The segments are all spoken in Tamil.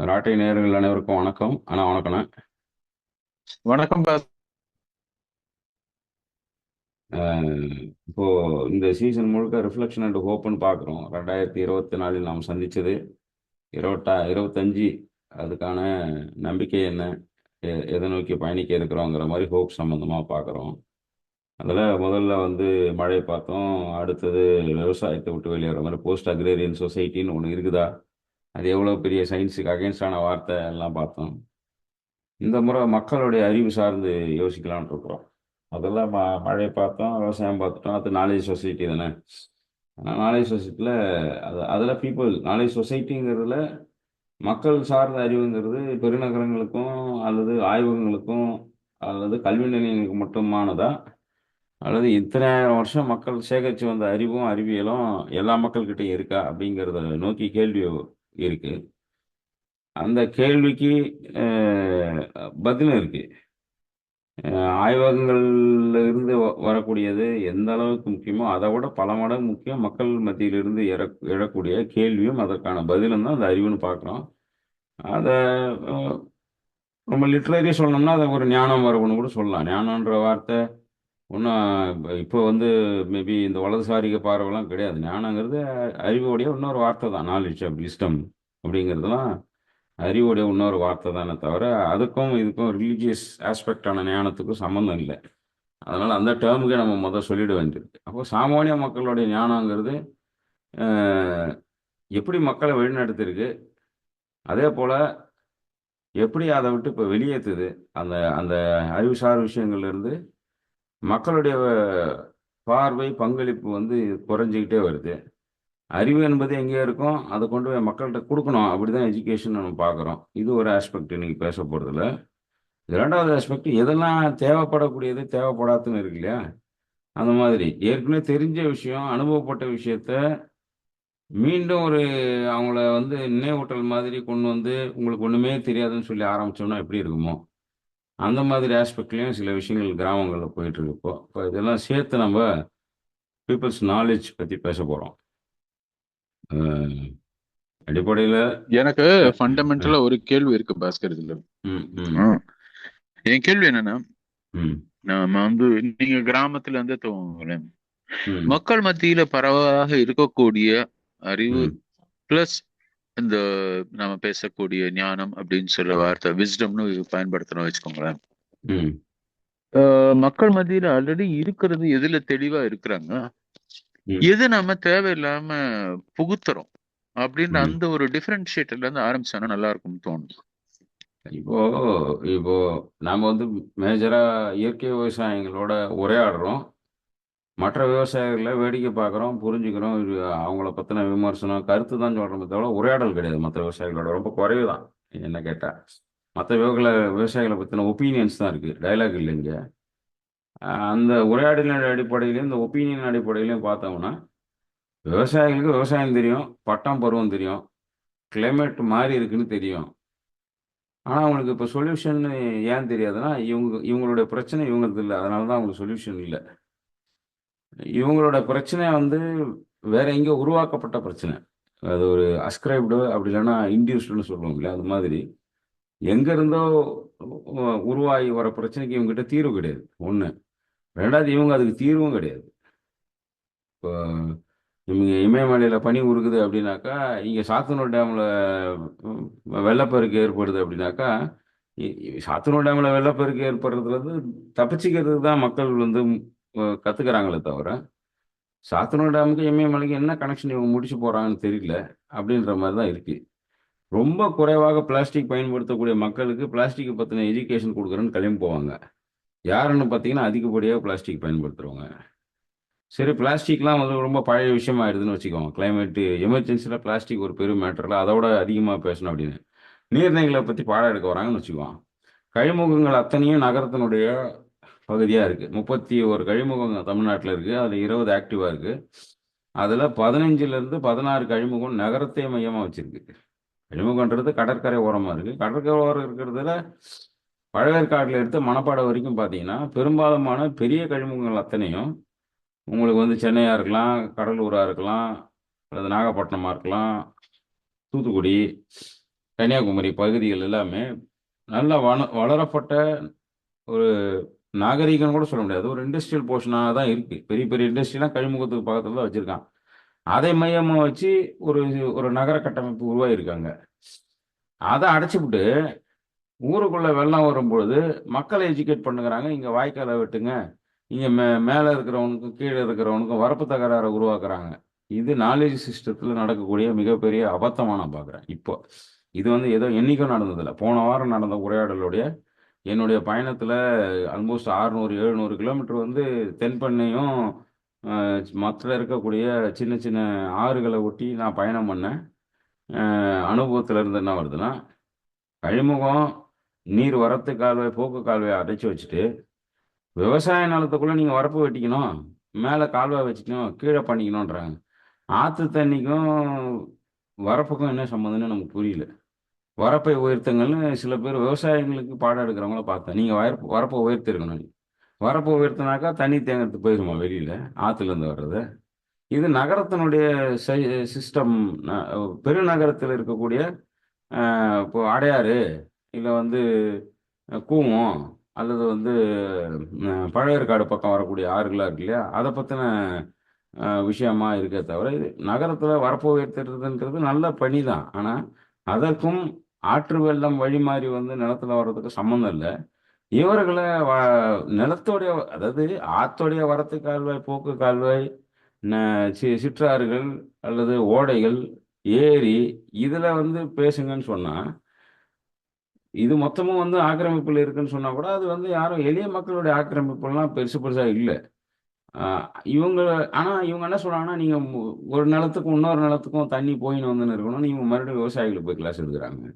ராட்டை நேயர்கள் அனைவருக்கும் வணக்கம். வணக்கண்ணே. வணக்கம் பாஸ். இப்போ இந்த சீசன் முழுக்க ரிஃப்ளெக்ஷன் அண்ட் ஹோப்னு பார்க்குறோம். 2024 நாம் சந்திச்சது 25 அதுக்கான நம்பிக்கை என்ன, எதை நோக்கி பயணிக்க இருக்கிறோங்கிற மாதிரி ஹோப் சம்மந்தமாக பார்க்குறோம். அதில் முதல்ல மழை பார்த்தோம். அடுத்தது விவசாயத்தை விட்டு வெளியேற மாதிரி போஸ்ட் அக்ரேரியன் சொசைட்டின்னு ஒன்று இருக்குதா, அது எவ்வளோ பெரிய சயின்ஸுக்கு அகேன்ஸ்டான வார்த்தை எல்லாம் பார்த்தோம். இந்த முறை மக்களுடைய அறிவு சார்ந்து யோசிக்கலாம்னு இருக்கிறோம். அதெல்லாம் மழை பார்த்தோம், விவசாயம் பார்த்துட்டோம். அது நாலேஜ் சொசைட்டி தானே. ஆனால் நாலேஜ் சொசைட்டியில் அதில் பீப்புள் நாலேஜ் சொசைட்டிங்கிறதுல மக்கள் சார்ந்த அறிவுங்கிறது பெருநகரங்களுக்கும் அல்லது ஆய்வகங்களுக்கும் அல்லது கல்வி நிலையங்களுக்கு மட்டுமானதா, அல்லது இத்தனை வருஷம் மக்கள் சேகரித்து வந்த அறிவும் அறிவியலும் எல்லா மக்கள்கிட்டையும் இருக்கா அப்படிங்கிறத நோக்கி கேள்வி இருக்கு. அந்த கேள்விக்கு பதிலும் இருக்கு. ஆய்வகங்கள்ல இருந்து வரக்கூடியது எந்த அளவுக்கு முக்கியமோ அதை விட பல மடங்கு முக்கியம் மக்கள் மத்தியிலிருந்து எழக்கூடிய கேள்வியும் அதற்கான பதிலும் தான் அந்த அறிவுன்னு பார்க்குறோம். அதை ரொம்ப லிட்ரரி சொல்லணும்னா அதை ஒரு ஞானம் மரபுன்னு கூட சொல்லலாம். ஞானன்ற வார்த்தை ஒன்றும் இப்போ மேபி இந்த வலதுசாரிக பார்வைலாம் கிடையாது. ஞானங்கிறது அறிவோடைய இன்னொரு வார்த்தை தான். நாலேஜ் ஆஃப் விஸ்டம் அப்படிங்கிறதுலாம் அறிவுடைய இன்னொரு வார்த்தை தானே தவிர அதுக்கும் இதுக்கும் ரிலீஜியஸ் ஆஸ்பெக்டான ஞானத்துக்கும் சம்மந்தம் இல்லை. அதனால் அந்த டேர்முக்கே நம்ம சொல்லிட வேண்டியிருக்கு. அப்போ சாமானிய மக்களுடைய ஞானங்கிறது எப்படி மக்களை வழிநடத்திருக்கு, அதே போல் எப்படி அதை விட்டு இப்போ வெளியேற்றுது. அந்த அந்த அறிவுசார் விஷயங்கள்லேருந்து மக்களுடைய பார்வை பங்களிப்பு குறைஞ்சிக்கிட்டே வருது. அறிவு என்பது எங்கேயோ இருக்கும், அதை கொண்டு போய் மக்கள்கிட்ட கொடுக்கணும். அப்படி தான் எஜுகேஷன் நம்ம பார்க்குறோம். இது ஒரு ஆஸ்பெக்ட் இன்னைக்கு பேச போகிறதுல. இரண்டாவது ஆஸ்பெக்ட் எதெல்லாம் தேவைப்படக்கூடியது தேவைப்படாதுன்னு இருக்கு இல்லையா. அந்த மாதிரி ஏற்கனவே தெரிஞ்ச விஷயம், அனுபவப்பட்ட விஷயத்த மீண்டும் ஒரு அவங்கள நினைவூட்டல் மாதிரி கொண்டு உங்களுக்கு ஒன்றுமே தெரியாதுன்னு சொல்லி ஆரம்பிச்சோம்னா எப்படி இருக்குமோ, அந்த மாதிரி ஆஸ்பெக்ட்லேயும் சில விஷயங்கள் கிராமங்களில் போயிட்டு இருக்கு. இப்போ இதெல்லாம் சேர்த்து நம்ம பீப்புள்ஸ் நாலேஜ் பற்றி பேச போகிறோம். அடிப்படையில் எனக்கு ஃபண்டமெண்டலா ஒரு கேள்வி இருக்கு பாஸ்கர் இதுல. என் கேள்வி என்னன்னா, நாம நீங்க கிராமத்துல இருந்து துவங்குங்களேன். மக்கள் மத்தியில பரவலாக இருக்கக்கூடிய அறிவு பிளஸ் இந்த நாம பேசக்கூடிய ஞானம் அப்படின்னு சொல்ற வார்த்தை விஸ்டம்னு பயன்படுத்தணும் வச்சுக்கோங்களேன். மக்கள் மத்தியில ஆல்ரெடி இருக்கிறது எதுல தெளிவா இருக்கிறாங்க, எது நம்ம தேவையில்லாம புகுத்துறோம் அப்படின்ற அந்த ஒரு டிஃபரன்ஷியேட்டர்ல இருந்து ஆரம்பிச்சானா நல்லா இருக்கும்னு தோணுது. இப்போ இப்போ நாம மேஜரா இயற்கை விவசாயிகளோட உரையாடுறோம். மற்ற விவசாயிகளை வேடிக்கை பார்க்குறோம், புரிஞ்சுக்கிறோம். இது அவங்கள பற்றின விமர்சனம் கருத்து தான் சொல்கிறோமே தவிர உரையாடல் கிடையாது. மற்ற விவசாயிகளோட ரொம்ப குறைவு தான் என்ன கேட்டால். மற்ற விவசாயிகளை பற்றின ஒப்பீனியன்ஸ் தான் இருக்குது, டைலாக் இல்லைங்க. அந்த உரையாடலின் அடிப்படையிலையும் இந்த ஒப்பீனியன் அடிப்படையிலையும் பார்த்தோம்னா விவசாயிகளுக்கு விவசாயம் தெரியும், பட்டம் பருவம் தெரியும், கிளைமேட் மாறி இருக்குன்னு தெரியும். ஆனால் அவங்களுக்கு இப்போ சொல்யூஷன் ஏன் தெரியாதுன்னா இவங்களுடைய பிரச்சனை இவங்களுக்கு இல்லை, அதனால தான் அவங்களுக்கு சொல்யூஷன் இல்லை. இவங்களோட பிரச்சனை வேற எங்கேயோ உருவாக்கப்பட்ட பிரச்சனை. அது ஒரு அஸ்கிரைப்டு அப்படி இல்லைன்னா இன்டியூஸ்டுன்னு சொல்லுவோம் இல்லையா, அது மாதிரி எங்கேருந்தோ உருவாகி வர பிரச்சனைக்கு இவங்ககிட்ட தீர்வு கிடையாது ஒன்று. ரெண்டாவது இவங்க அதுக்கு தீர்வும் கிடையாது. இப்போ இவங்க இமயமலையில் பனி உருக்குது அப்படின்னாக்கா, இங்கே சாத்தனூர் டேமில் வெள்ளப்பெருக்கு ஏற்படுது அப்படின்னாக்கா, சாத்தனூர் டேமில் வெள்ளப்பெருக்கு ஏற்படுறதுலேருந்து தப்பிச்சுக்கிறதுக்கு தான் மக்கள் கற்றுக்கிறாங்களே தவிர சாத்தனூர் டேமுக்கு இமயமலைக்கு என்ன கனெக்ஷன் இவங்க முடிச்சு போகிறாங்கன்னு தெரியல அப்படின்ற மாதிரி தான் இருக்குது. ரொம்ப குறைவாக பிளாஸ்டிக் பயன்படுத்தக்கூடிய மக்களுக்கு பிளாஸ்டிக்கை பற்றின எஜுகேஷன் கொடுக்குறேன்னு கிளம்பி போவாங்க. யாருன்னு பார்த்தீங்கன்னா அதிகப்படியாக பிளாஸ்டிக் பயன்படுத்துகிறவங்க. சரி, பிளாஸ்டிக்லாம் ரொம்ப பழைய விஷயம் ஆயிடுதுன்னு வச்சுக்கோங்க. கிளைமேட்டு எமர்ஜென்சியில் பிளாஸ்டிக் ஒரு பெரும் மேட்டரில் அதோட அதிகமாக பேசணும் அப்படின்னு நீர்நிலைகளை பற்றி பாடம் எடுக்க வராங்கன்னு வச்சுக்குவோம். கழிமுகங்கள் அத்தனையும் நகரத்தினுடைய பகுதியாக இருக்குது. 31 கழிமுகம் தமிழ்நாட்டில் இருக்குது. அதில் 20 ஆக்டிவாக இருக்குது. அதில் 15லேருந்து 16 கழிமுகம் நகரத்தை மையமாக வச்சுருக்கு. கழிமுகன்றது கடற்கரை ஓரமாக இருக்குது. கடற்கரை ஓரம் இருக்கிறதுல பழவேற்காட்டில் எடுத்து மணப்பாறை வரைக்கும் பார்த்தீங்கன்னா பெரும்பாலுமான பெரிய கழிமுகங்கள் அத்தனையும் உங்களுக்கு சென்னையாக இருக்கலாம், கடலூராக இருக்கலாம், அல்லது நாகப்பட்டினமாக இருக்கலாம், தூத்துக்குடி, கன்னியாகுமரி பகுதிகள் எல்லாமே நல்லா வளரப்பட்ட ஒரு நாகரீகம் கூட சொல்ல முடியாது. ஒரு இண்டஸ்ட்ரியல் போர்ஷனாக தான் இருக்கு. பெரிய பெரிய இண்டஸ்ட்ரியெலாம் கழிமுகத்துக்கு பக்கத்துல தான் வச்சிருக்கான். அதை மையமா வச்சு ஒரு ஒரு நகர கட்டமைப்பு உருவாகியிருக்காங்க. அதை அடைச்சிப்புட்டு ஊருக்குள்ள வெள்ளம் வரும்பொழுது மக்களை எஜுகேட் பண்ணுகிறாங்க. இங்க வாய்க்காலை வெட்டுங்க. இங்க மேல இருக்கிறவனுக்கும் கீழே இருக்கிறவனுக்கும் வரப்பு தகராறை உருவாக்குறாங்க. இது நாலேஜ் சிஸ்டத்துல நடக்கக்கூடிய மிகப்பெரிய அபத்தமா நான் பார்க்குறேன். இப்போ இது வந்து ஏதோ என்னைக்கும் நடந்ததில்ல. போன வாரம் நடந்த உரையாடலுடைய என்னுடைய பயணத்துல ஆல்மோஸ்ட் 600 700 கிலோமீட்டர் வந்து தென்பண்ணையும் மற்ற இருக்கக்கூடிய சின்ன சின்ன ஆறுகளை ஒட்டி நான் பயணம் பண்ணேன். அனுபவத்துல இருந்து என்ன வருதுன்னா, கழிமுகம் நீர் வரத்து கால்வாய் போக்கு கால்வாயை அடைச்சி வச்சுட்டு விவசாய நிலத்துக்குள்ள நீங்க வரப்பு வெட்டிக்கணும், மேல கால்வாய் வச்சுக்கணும், கீழே பண்ணிக்கணுன்றாங்க. ஆத்து தண்ணிக்கும் வரப்புக்கும் என்ன சம்மந்தம்னு நமக்கு புரியல. வரப்பை உயர்த்துங்கள்னு சில பேர் விவசாயிகளுக்கு பாடம் எடுக்கிறவங்கள பார்த்தேன். நீங்க வரப்பை உயர்த்திருக்கணும். வரப்பை உயர்த்தினாக்கா தண்ணி தேங்கிறதுக்கு போயிருமா வெளியில ஆத்துல இருந்து வர்றது. இது நகரத்தினுடைய சிஸ்டம். பெருநகரத்தில் இருக்கக்கூடிய இப்போ அடையாறு இல்லை வந்து கூவம் அல்லது வந்து பழையற்காடு பக்கம் வரக்கூடிய ஆறுகளாக இருக்கு இல்லையா, அதை பற்றின விஷயமா இருக்கே தவிர இது நகரத்தில் வரப்பு உயர்த்துறதுன்றது நல்ல பணி தான். ஆனால் அதற்கும் ஆற்று வெள்ளம் வழி மாறி வந்து நிலத்துல வர்றதுக்கு சம்மந்தம் இல்லை. இவர்களை நிலத்தோடைய அதாவது ஆத்தோடைய வரத்து கால்வாய் போக்கு கால்வாய் சிற்றாறுகள் அல்லது ஓடைகள் ஏரி இதில் வந்து பேசுங்கன்னு சொன்னால் இது மொத்தமும் வந்து ஆக்கிரமிப்பில் இருக்குன்னு சொன்னா கூட அது வந்து யாரும் எளிய மக்களுடைய ஆக்கிரமிப்புலாம் பெருசு பெருசா இல்லை. இவங்க ஆனால் இவங்க என்ன சொல்றாங்கன்னா, நீங்க ஒரு நிலத்துக்கும் இன்னொரு நிலத்துக்கும் தண்ணி போயின்னு வந்துன்னு இருக்கணும், நீங்க மறுபடியும் விவசாயிகளுக்கு போய் கிளாஸ் எடுக்கிறாங்க.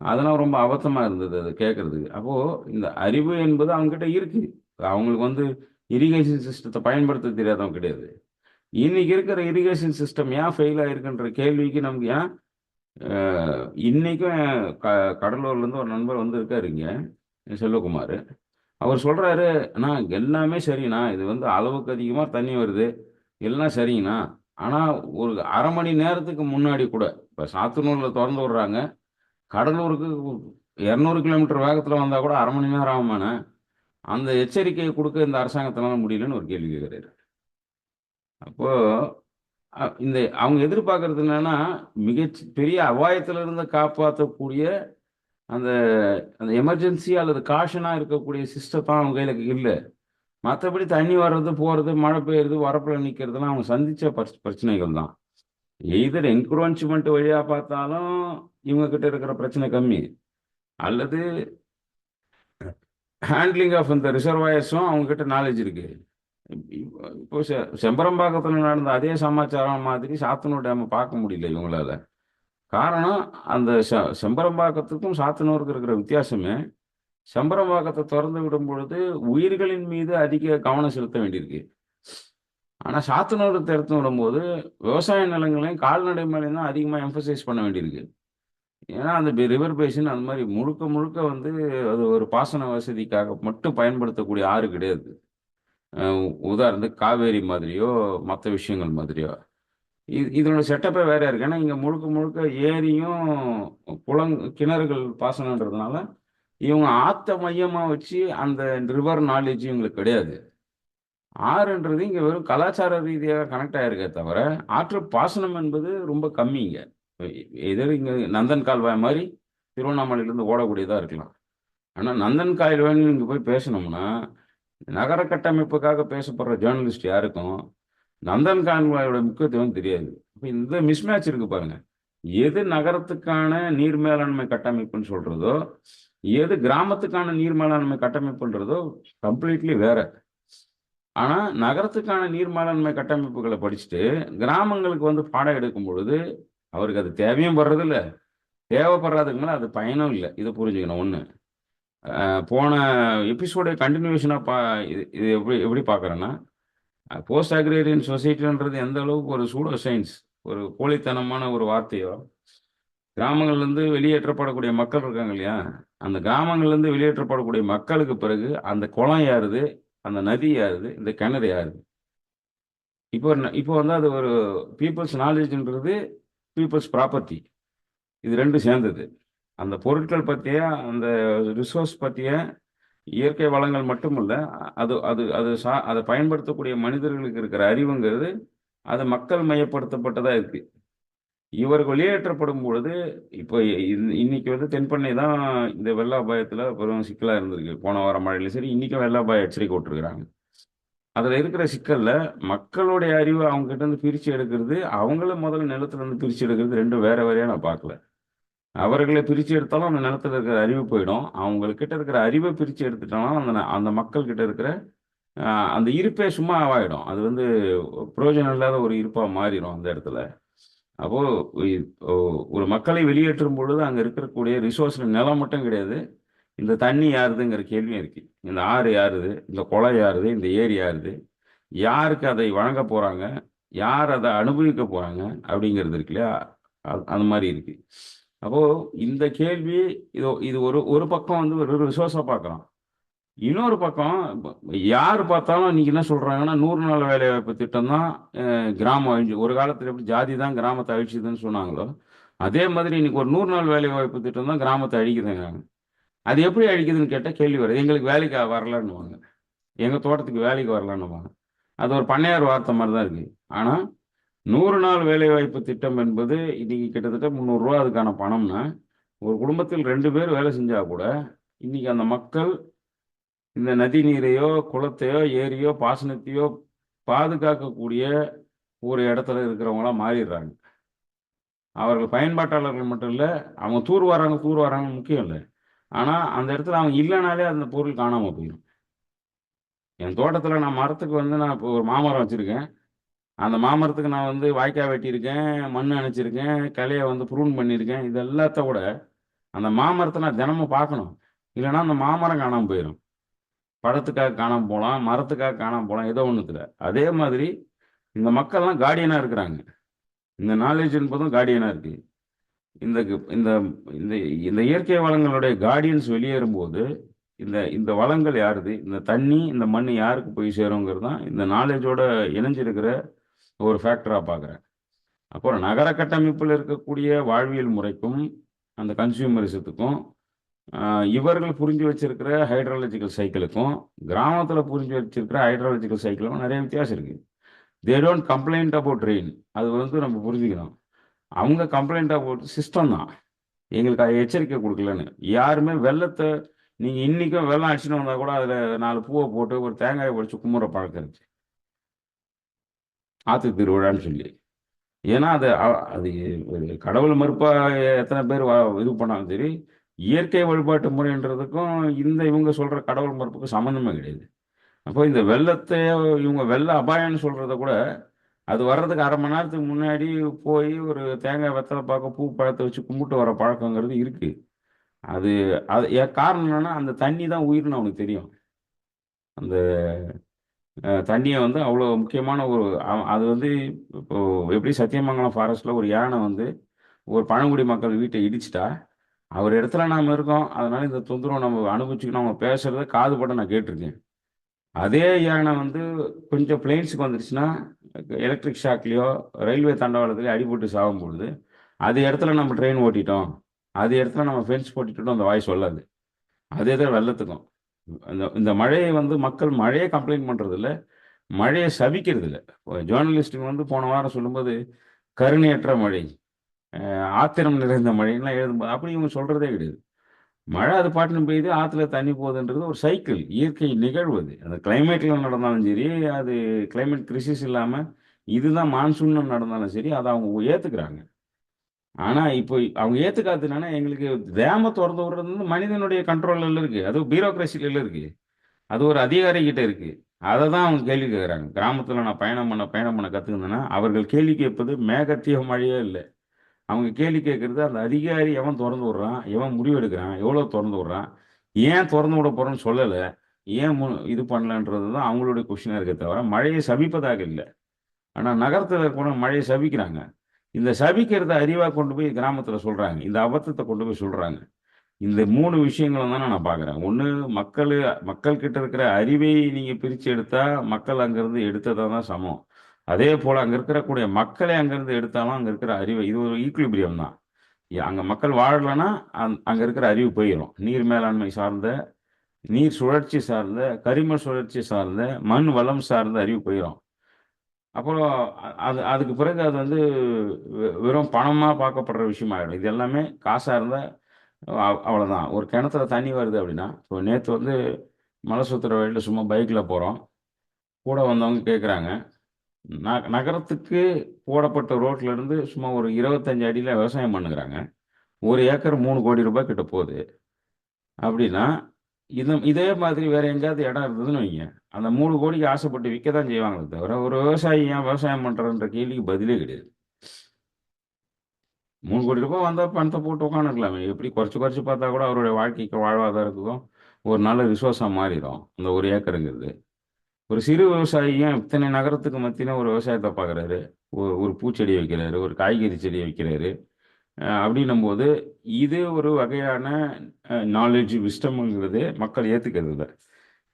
அதெல்லாம் ரொம்ப அபத்தமா இருந்தது அது கேட்கறதுக்கு. அப்போ இந்த அறிவு என்பது அவங்க கிட்ட இருக்கு. அவங்களுக்கு வந்து இரிகேஷன் சிஸ்டத்தை பயன்படுத்த தெரியாதவங்க கிடையாது. இன்னைக்கு இருக்கிற இரிகேஷன் சிஸ்டம் ஏன் ஃபெயில் ஆயிருக்குன்ற கேள்விக்கு நமக்கு ஏன் இன்னைக்கும் கடலூர்லேருந்து ஒரு நண்பர் வந்து இருக்காருங்க, செல்வகுமார். அவர் சொல்கிறாரு, அண்ணா எல்லாமே சரிண்ணா, இது வந்து அளவுக்கு அதிகமாக தண்ணி வருது, எல்லாம் சரிங்கண்ணா. ஆனால் ஒரு அரை மணி நேரத்துக்கு முன்னாடி கூட இப்போ சாத்தனூரில் திறந்து விடுறாங்க, கடலூருக்கு 200 கிலோமீட்டர் வேகத்தில் வந்தால் கூட அரை மணி நேரம் ஆகுமாண்ணே. அந்த எச்சரிக்கையை கொடுக்க இந்த அரசாங்கத்தினால முடியலன்னு ஒரு கேள்வி கேட்குறாரு. அப்போது இந்த அவங்க எதிர்பார்க்கறது என்னன்னா, பெரிய அபாயத்திலிருந்து காப்பாற்றக்கூடிய அந்த அந்த எமர்ஜென்சி அல்லது காஷனா இருக்கக்கூடிய சிஸ்டத்தான் அவங்க கையில் இல்லை. மற்றபடி தண்ணி வர்றது போகிறது, மழை பெய்யுறது, வரப்பில் நிற்கிறதுலாம் அவங்க சந்தித்த பிரச்சனைகள் தான். எய்தர் என்க்ரோச்மெண்ட் வழியாக பார்த்தாலும் இவங்க கிட்ட இருக்கிற பிரச்சனை கம்மி, அல்லது ஹேண்ட்லிங் ஆஃப் இந்த ரிசர்வாயர்ஸும் அவங்க கிட்ட நாலேஜ் இருக்கு. இப்போ செம்பரம்பாக்கத்தில் நடந்த அதே சமாச்சாரம் மாதிரி சாத்தனூர் டேமை பார்க்க முடியல இவங்களால. காரணம் அந்த செம்பரம்பாக்கத்துக்கும் சாத்தனூருக்கு இருக்கிற வித்தியாசமே, செம்பரம்பாக்கத்தை திறந்து விடும் பொழுது உயிர்களின் மீது அதிக கவனம் செலுத்த வேண்டியிருக்கு. ஆனால் சாத்தனூர் திறந்து விடும்போது விவசாய நிலங்களையும் கால்நடை மேலேயும் தான் அதிகமாக எம்பசைஸ் பண்ண வேண்டியிருக்கு. ஏன்னா அந்த ரிவர் பேசின் அந்த மாதிரி முழுக்க முழுக்க வந்து அது ஒரு பாசன வசதிக்காக மட்டும் பயன்படுத்தக்கூடிய ஆறு கிடையாது. உதாரணத்துக்கு காவேரி மாதிரியோ மற்ற விஷயங்கள் மாதிரியோ இதனோட செட்டப்பே வேற இருக்கு. ஏன்னா இங்கே முழுக்க முழுக்க ஏரியும் கிணறுகள் பாசனன்றதுனால இவங்க ஆத்த மையமாக வச்சு அந்த ரிவர் நாலேஜ் இவங்களுக்கு கிடையாது. ஆறுன்றது இங்கே வெறும் கலாச்சார ரீதியாக கனெக்ட் ஆகிருக்கே தவிர ஆற்று பாசனம் என்பது ரொம்ப கம்மிங்க. எதிர் இங்கே நந்தன் கால்வாய் மாதிரி திருவண்ணாமலையிலேருந்து ஓடக்கூடியதாக இருக்கலாம். ஆனால் நந்தன் கால்வாய்னு இங்கே போய் பேசணும்னா நகர கட்டமைப்புக்காக பேசப்படுற ஜேர்னலிஸ்ட் யாருக்கும் நந்தன் கால்வாயோட முக்கியத்துவம் தெரியாது. இப்போ இந்த மிஸ்மேட்ச் இருக்கு பாருங்க. எது நகரத்துக்கான நீர் மேலாண்மை கட்டமைப்புன்னு சொல்றதோ, எது கிராமத்துக்கான நீர் மேலாண்மை கட்டமைப்புன்றதோ கம்ப்ளீட்லி வேற. ஆனா நகரத்துக்கான நீர் மேலாண்மை கட்டமைப்புகளை படிச்சுட்டு கிராமங்களுக்கு வந்து பாடம் எடுக்கும் பொழுது அவருக்கு அது தேவையும் படுறது இல்லை, தேவைப்படுறதுக்கு மேலே அது பயனும் இல்லை. இதை புரிஞ்சுக்கணும். ஒன்று, போன எபிசோட கண்டினியூஷனாக இது எப்படி பார்க்குறேன்னா, போஸ்ட் அக்ரேரியன் சொசைட்டின்றது எந்த அளவுக்கு ஒரு சூடோ சயின்ஸ், ஒரு போலித்தனமான ஒரு வார்த்தையோ. கிராமங்கள்லேருந்து வெளியேற்றப்படக்கூடிய மக்கள் இருக்காங்க இல்லையா, அந்த கிராமங்கள்லேருந்து வெளியேற்றப்படக்கூடிய மக்களுக்கு பிறகு அந்த குளம் யாருது, அந்த நதி யாருது, இந்த கிணறு யாருது. இப்போ வந்து அது ஒரு பீப்புள்ஸ் நாலேஜ்ன்றது பீப்புள்ஸ் ப்ராப்பர்ட்டி. இது ரெண்டும் சேர்ந்தது. அந்த பொருட்கள் பற்றிய, அந்த ரிசோர்ஸ் பற்றிய, இயற்கை வளங்கள் மட்டுமல்ல, அது அது அது அதை பயன்படுத்தக்கூடிய மனிதர்களுக்கு இருக்கிற அறிவுங்கிறது அது மக்கள் மையப்படுத்தப்பட்டதா இருக்கு. இவர் வெளியேற்றப்படும் பொழுது, இப்போ இன்னைக்கு வந்து தென்பண்ணை தான் இந்த வெள்ள அபாயத்துல பெரும் சிக்கலா இருந்திருக்கு. போன வாரம் மழையில சரி, இன்னைக்கும் வெள்ள அபாய எச்சரிக்கை விட்டுருக்காங்க. அதுல இருக்கிற சிக்கல்ல மக்களுடைய அறிவை அவங்க கிட்ட இருந்து பிரிச்சு எடுக்கிறது, அவங்களும் முதல்ல நிலத்துல இருந்து பிரிச்சு எடுக்கிறது ரெண்டும் வேற வேறையா நான் பார்க்கல. அவர்களை பிரிச்சு எடுத்தாலும் அந்த நிலத்துல இருக்கிற அறிவு போயிடும். அவங்க கிட்ட இருக்கிற அறிவை பிரிச்சு எடுத்துட்டாலும் அந்த அந்த மக்கள் கிட்ட இருக்கிற அந்த இருப்பே சும்மா ஆயிடும். அது வந்து பிரயோஜனம் இல்லாத ஒரு இருப்பா மாறிடும் அந்த இடத்துல. அப்போ ஒரு மக்களை வெளியேற்றும் பொழுது அங்க இருக்கக்கூடிய ரிசோர்ஸ்ல நிலம் மட்டும் கிடையாது, இந்த தண்ணி யாருதுங்கிற கேள்வியும் இருக்கு. இந்த ஆறு யாருது, இந்த குளம் யாருது, இந்த ஏரி யாருது, யாருக்கு அதை வழங்க போறாங்க, யார் அதை அனுபவிக்க போறாங்க அப்படிங்கிறது இருக்கு இல்லையா? அந்த மாதிரி இருக்கு. அப்போ இந்த கேள்வி, இது ஒரு ஒரு பக்கம் வந்து ஒரு ரிசோர்ஸா பார்க்கலாம். இன்னொரு பக்கம் யார் பார்த்தாலும் இன்னைக்கு என்ன சொல்றாங்கன்னா 100 நாள் வேலை வாய்ப்பு திட்டம் தான் கிராமம் அழிஞ்சு. ஒரு காலத்துல எப்படி ஜாதி தான் கிராமத்தை அழிச்சுதுன்னு சொன்னாங்களோ, அதே மாதிரி இன்னைக்கு ஒரு 100 நாள் வேலை வாய்ப்பு திட்டம் தான் கிராமத்தை அழிக்குதுங்க. அது எப்படி அழிக்குதுன்னு கேட்டா கேள்வி வருது. எங்களுக்கு வேலைக்கு வரலன்னுவாங்க, எங்க தோட்டத்துக்கு வேலைக்கு வரலன்னுவாங்க. அது ஒரு பண்ணையார் வார்த்தை மாதிரி தான் இருக்கு. ஆனா 100 நாள் வேலை வாய்ப்பு திட்டம் என்பது இன்னைக்கு கிட்டத்தட்ட 300 ரூபா அதுக்கான பணம்னா, ஒரு குடும்பத்தில் 2 பேர் வேலை செஞ்சா கூட இன்னைக்கு அந்த மக்கள் இந்த நதி நீரையோ, குளத்தையோ, ஏரியோ, பாசனத்தையோ பாதுகாக்கக்கூடிய ஒரு இடத்துல இருக்கிறவங்களா மாறிடுறாங்க. அவர்கள் பயன்பாட்டாளர்கள் மட்டும் இல்லை, அவங்க தூர் வராங்க முக்கியம் இல்லை. ஆனால் அந்த இடத்துல அவங்க இல்லைனாலே அந்த பொருள் காணாமல் போயிடும். என் தோட்டத்தில் நான் மரத்துக்கு வந்து நான் இப்போ ஒரு மாமரம் வச்சுருக்கேன். அந்த மாமரத்துக்கு நான் வந்து வாய்க்கால் வெட்டியிருக்கேன், மண் அணைச்சிருக்கேன், கிளையை வந்து ப்ரூன் பண்ணியிருக்கேன். இது எல்லாத்த விட அந்த மாமரத்தை நான் தினமும் பார்க்கணும். இல்லைன்னா அந்த மாமரம் காணாமல் போயிடும். பழத்துக்காக காணாமல் போகலாம், மரத்துக்காக காணாமல் போகலாம், ஏதோ ஒன்றுத்துல. அதே மாதிரி இந்த மக்கள்லாம் கார்டியனாக இருக்கிறாங்க. இந்த நாலேஜ் என்பதும் கார்டியனாக இருக்கு. இந்த இந்த இந்த இந்த இயற்கை வளங்களுடைய கார்டியன்ஸ் வெளியேறும்போது இந்த இந்த வளங்கள் யாருது, இந்த தண்ணி, இந்த மண் யாருக்கு போய் சேருங்கிறது தான் இந்த நாலேஜோட இணைஞ்சிருக்கிற ஒரு ஃபேக்டராக பார்க்குறேன். அப்புறம் நகர கட்டமைப்பில் இருக்கக்கூடிய வாழ்வியல் முறைக்கும் அந்த கன்சியூமரிசத்துக்கும் இவர்கள் புரிஞ்சு வச்சிருக்கிற ஹைட்ராலஜிக்கல் சைக்கிளுக்கும் கிராமத்தில் புரிஞ்சு வச்சிருக்கிற ஹைட்ராலஜிக்கல் சைக்கிளுக்கும் நிறைய வித்தியாசம் இருக்கு. They don't complaint about rain. அது வந்து நம்ம புரிஞ்சுக்கணும். அவங்க கம்ப்ளைண்ட் அபவுட் சிஸ்டம் தான், எங்களுக்கு அதை எச்சரிக்கை கொடுக்கலன்னு. யாருமே வெள்ளத்தை நீங்கள் இன்னைக்கும் வெள்ளம் அடிச்சுன்னு வந்தால் கூட அதில் 4 பூவை போட்டு ஒரு தேங்காயை உடைச்சு கும்பிட்ற பழக்கம் இருந்துச்சு, ஆத்து திருவிழான்னு சொல்லி. ஏன்னா அது அது கடவுள் மறுப்பா எத்தனை பேர் இது பண்ணாலும் சரி, இயற்கை வழிபாட்டு முறைன்றதுக்கும் இந்த இவங்க சொல்ற கடவுள் மறுப்புக்கும் சம்மந்தமே கிடையாது. அப்போ இந்த வெள்ளத்தை இவங்க வெள்ள அபாயம்னு சொல்றத கூட, அது வர்றதுக்கு 1/2 மணி நேரத்துக்கு முன்னாடி போய் ஒரு தேங்காய் வெத்தலை பார்க்க பூ பழத்தை வச்சு கும்பிட்டு வர பழக்கங்கிறது இருக்கு. அது அது காரணம் என்னன்னா, அந்த தண்ணி தான் உயிர்னு அவனுக்கு தெரியும். அந்த தண்ணியை வந்து அவ்வளோ முக்கியமான ஒரு அது வந்து இப்போ எப்படி சத்தியமங்கலம் ஃபாரஸ்ட்ல ஒரு யானை வந்து ஒரு பழங்குடி மக்கள் வீட்டை இடிச்சிட்டா, அவர் இடத்துல நாம இருக்கோம், அதனால இந்த தொந்தரவு நம்ம அனுபவிச்சுக்கணும், அவங்க பேசுறத காது பட நான் கேட்டிருக்கேன். அதே யானை வந்து கொஞ்சம் பிளெயின்ஸுக்கு வந்துருச்சுன்னா, எலக்ட்ரிக் ஷாக்லேயோ ரயில்வே தண்டவாளத்துலேயோ அடிபட்டு சாகும் பொழுது, அது இடத்துல நம்ம ட்ரெயின் ஓட்டிட்டோம், அது இடத்துல நம்ம ஃபென்ஸ் போட்டிட்டோம், அந்த வாய் சொல்லாது. அதே தான் வெள்ளத்துக்கும். இந்த மழையை வந்து மக்கள் மழையை கம்ப்ளைண்ட் பண்ணுறது இல்லை, மழையை சபிக்கிறது இல்லை. ஜேர்னலிஸ்ட்டுங்க வந்து போன வாரம் சொல்லும்போது கருணையற்ற மழை, ஆத்திரம் நிறைந்த மழைலாம் எழுதும்போது அப்படி இவங்க சொல்கிறதே கிடையாது. மழை அது பாட்டுன்னு பெய்யுது, ஆற்றுல தண்ணி போகுதுன்றது ஒரு சைக்கிள், இயற்கை நிகழ்வு. அது அந்த கிளைமேட்டில் நடந்தாலும் சரி, அது கிளைமேட் கிரிசிஸ் இல்லாமல் இதுதான் மான்சூன் நடந்தாலும் சரி, அதை அவங்க ஏற்றுக்கிறாங்க. ஆனால் இப்போ அவங்க ஏற்றுக்காதுனா, எங்களுக்கு டேமை திறந்து விடுறது வந்து மனிதனுடைய கண்ட்ரோலில் இருக்குது, அது பியூரோக்ரஸியில் இருக்குது, அது ஒரு அதிகாரிகிட்ட இருக்குது. அதை தான் அவங்க கேள்வி கேட்குறாங்க. கிராமத்தில் நான் பயணம் பண்ண கற்றுக்கிந்தேன்னா, அவர்கள் கேள்வி கேட்பது மேகத்திய மழையே இல்லை. அவங்க கேள்வி கேட்கறது அந்த அதிகாரி எவன் திறந்து விடுறான், எவன் முடிவு எடுக்கிறான், எவ்வளோ திறந்து விடுறான், ஏன் திறந்து விட போகிறோன்னு சொல்லலை, ஏன் இது பண்ணலன்றது தான் அவங்களுடைய கொஷினாக இருக்க தவிர மழையை சபிப்பதாக இல்லை. ஆனால் நகரத்தில் கூட மழையை சபிக்கிறாங்க. இந்த சபிக்கிறத அறிவாக கொண்டு போய் கிராமத்தில் சொல்கிறாங்க, இந்த அபத்தத்தை கொண்டு போய் சொல்கிறாங்க. இந்த 3 விஷயங்களும் தானே நான் பார்க்குறேன். ஒன்று, மக்கள்கிட்ட இருக்கிற அறிவை நீங்கள் பிரித்து எடுத்தால் மக்கள் அங்கேருந்து எடுத்ததாக தான் சமம். அதே போல் அங்கே இருக்கக்கூடிய மக்களை அங்கேருந்து எடுத்தாலும் அங்கே இருக்கிற அறிவை, இது ஒரு ஈக்குலிபிரியம் தான். அங்க மக்கள் வாழலைன்னா அங்க இருக்கிற அறிவு போயிடும். நீர் மேலாண்மை சார்ந்த, நீர் சுழற்சி சார்ந்த, கரிம சுழற்சி சார்ந்த, மண் வளம் சார்ந்த அறிவு போயிடும். அப்புறம் அதுக்கு பிறகு அது வந்து வெறும் பணமா பார்க்கப்படுற விஷயம் ஆயிடும். இது எல்லாமே காசா இருந்தா அவ்வளவுதான். ஒரு கிணத்துல தண்ணி வருது அப்படின்னா, இப்போ நேத்து வந்து மலை சுத்துற வழியில சும்மா பைக்ல போறோம். கூட வந்தவங்க கேட்குறாங்க, நகரத்துக்கு போடப்பட்ட ரோட்ல இருந்து சும்மா ஒரு 25 அடியில விவசாயம் பண்ணுகிறாங்க. ஒரு ஏக்கர் 3 கோடி ரூபாய் கிட்ட போகுது. அப்படின்னா, இதே மாதிரி வேற எங்கேயாவது இடம் இருந்ததுன்னு வைங்க, அந்த 3 கோடிக்கு ஆசைப்பட்டு விற்க தான் செய்வாங்களே தவிர, ஒரு விவசாயி ஏன் விவசாயம் பண்றன்ற கேள்விக்கு பதிலே கிடையாது. 3 கோடி ரூபாய் வந்தா பணத்தை போட்டு உட்காந்துருக்கலாமே. எப்படி குறைச்சு குறைச்சு பார்த்தா கூட அவருடைய வாழ்க்கைக்கு வாழ்வாதாரத்துக்கும் ஒரு நல்ல ரிசோர்ஸா மாறிடும் அந்த ஒரு ஏக்கருங்கிறது. ஒரு சிறு விவசாயி ஏன் இத்தனை நகரத்துக்கு மத்தியில ஒரு விவசாயத்தை பார்க்குறாரு? ஒரு பூச்செடி வைக்கிறாரு, ஒரு காய்கறி செடி வைக்கிறாரு. அப்படின்னும்போது, இது ஒரு வகையான நாலேட்ஜ் விஸ்டம்ங்கிறது மக்கள் ஏத்துக்கிறது இல்ல.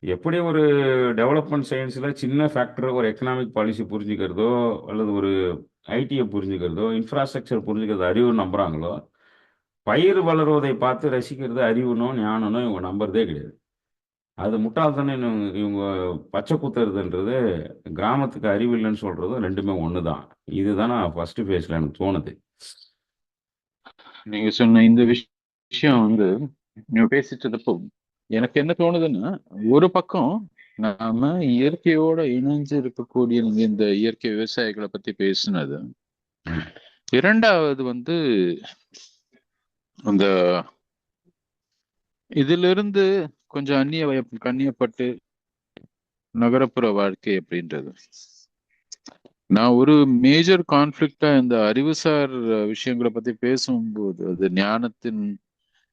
எப்படி ஒரு டெவலப்மெண்ட் சயின்ஸ்ல சின்ன ஃபேக்டர் ஒரு எக்கனாமிக் பாலிசி புரிஞ்சுக்கிறதோ, அல்லது ஒரு ஐடிய புரிஞ்சுக்கிறதோ, இன்ஃப்ராஸ்ட்ரக்சர் புரிஞ்சுக்கிறது அறிவுன்னு நம்புறாங்களோ, பயிர் வளருவதை பார்த்து ரசிக்கிறது அறிவுனோ, ஞானனோ இவங்க நம்புறதே கிடையாது. அது முட்டாள்தனம்னு இவங்க பச்சை குத்துறதுன்றது, கிராமத்துக்கு அறிவு இல்லைன்னு சொல்றதும் 2மே ஒண்ணுதான். இதுதான் நான் ஃபர்ஸ்ட் ஃபேஸ்ல எனக்கு தோணுது. நீங்க சொன்ன இந்த விஷயம் வந்து நீங்க பேசிட்டு இருந்தப்போ எனக்கு என்ன தோணுதுன்னா, ஒரு பக்கம் நாம இயற்கையோட இணைஞ்சு இருக்கக்கூடிய நீங்க இந்த இயற்கை விவசாயிகளை பத்தி பேசுனது, ம். இரண்டாவது வந்து அந்த இதுல இருந்து கொஞ்சம் கண்ணியப்பட்டு நகரப்புற வாழ்க்கை அப்படின்றது, நான் ஒரு மேஜர் கான்ஃபிளிக்டா இந்த அறிவுசார் விஷயங்களை பத்தி பேசும்போது அது ஞானத்தின்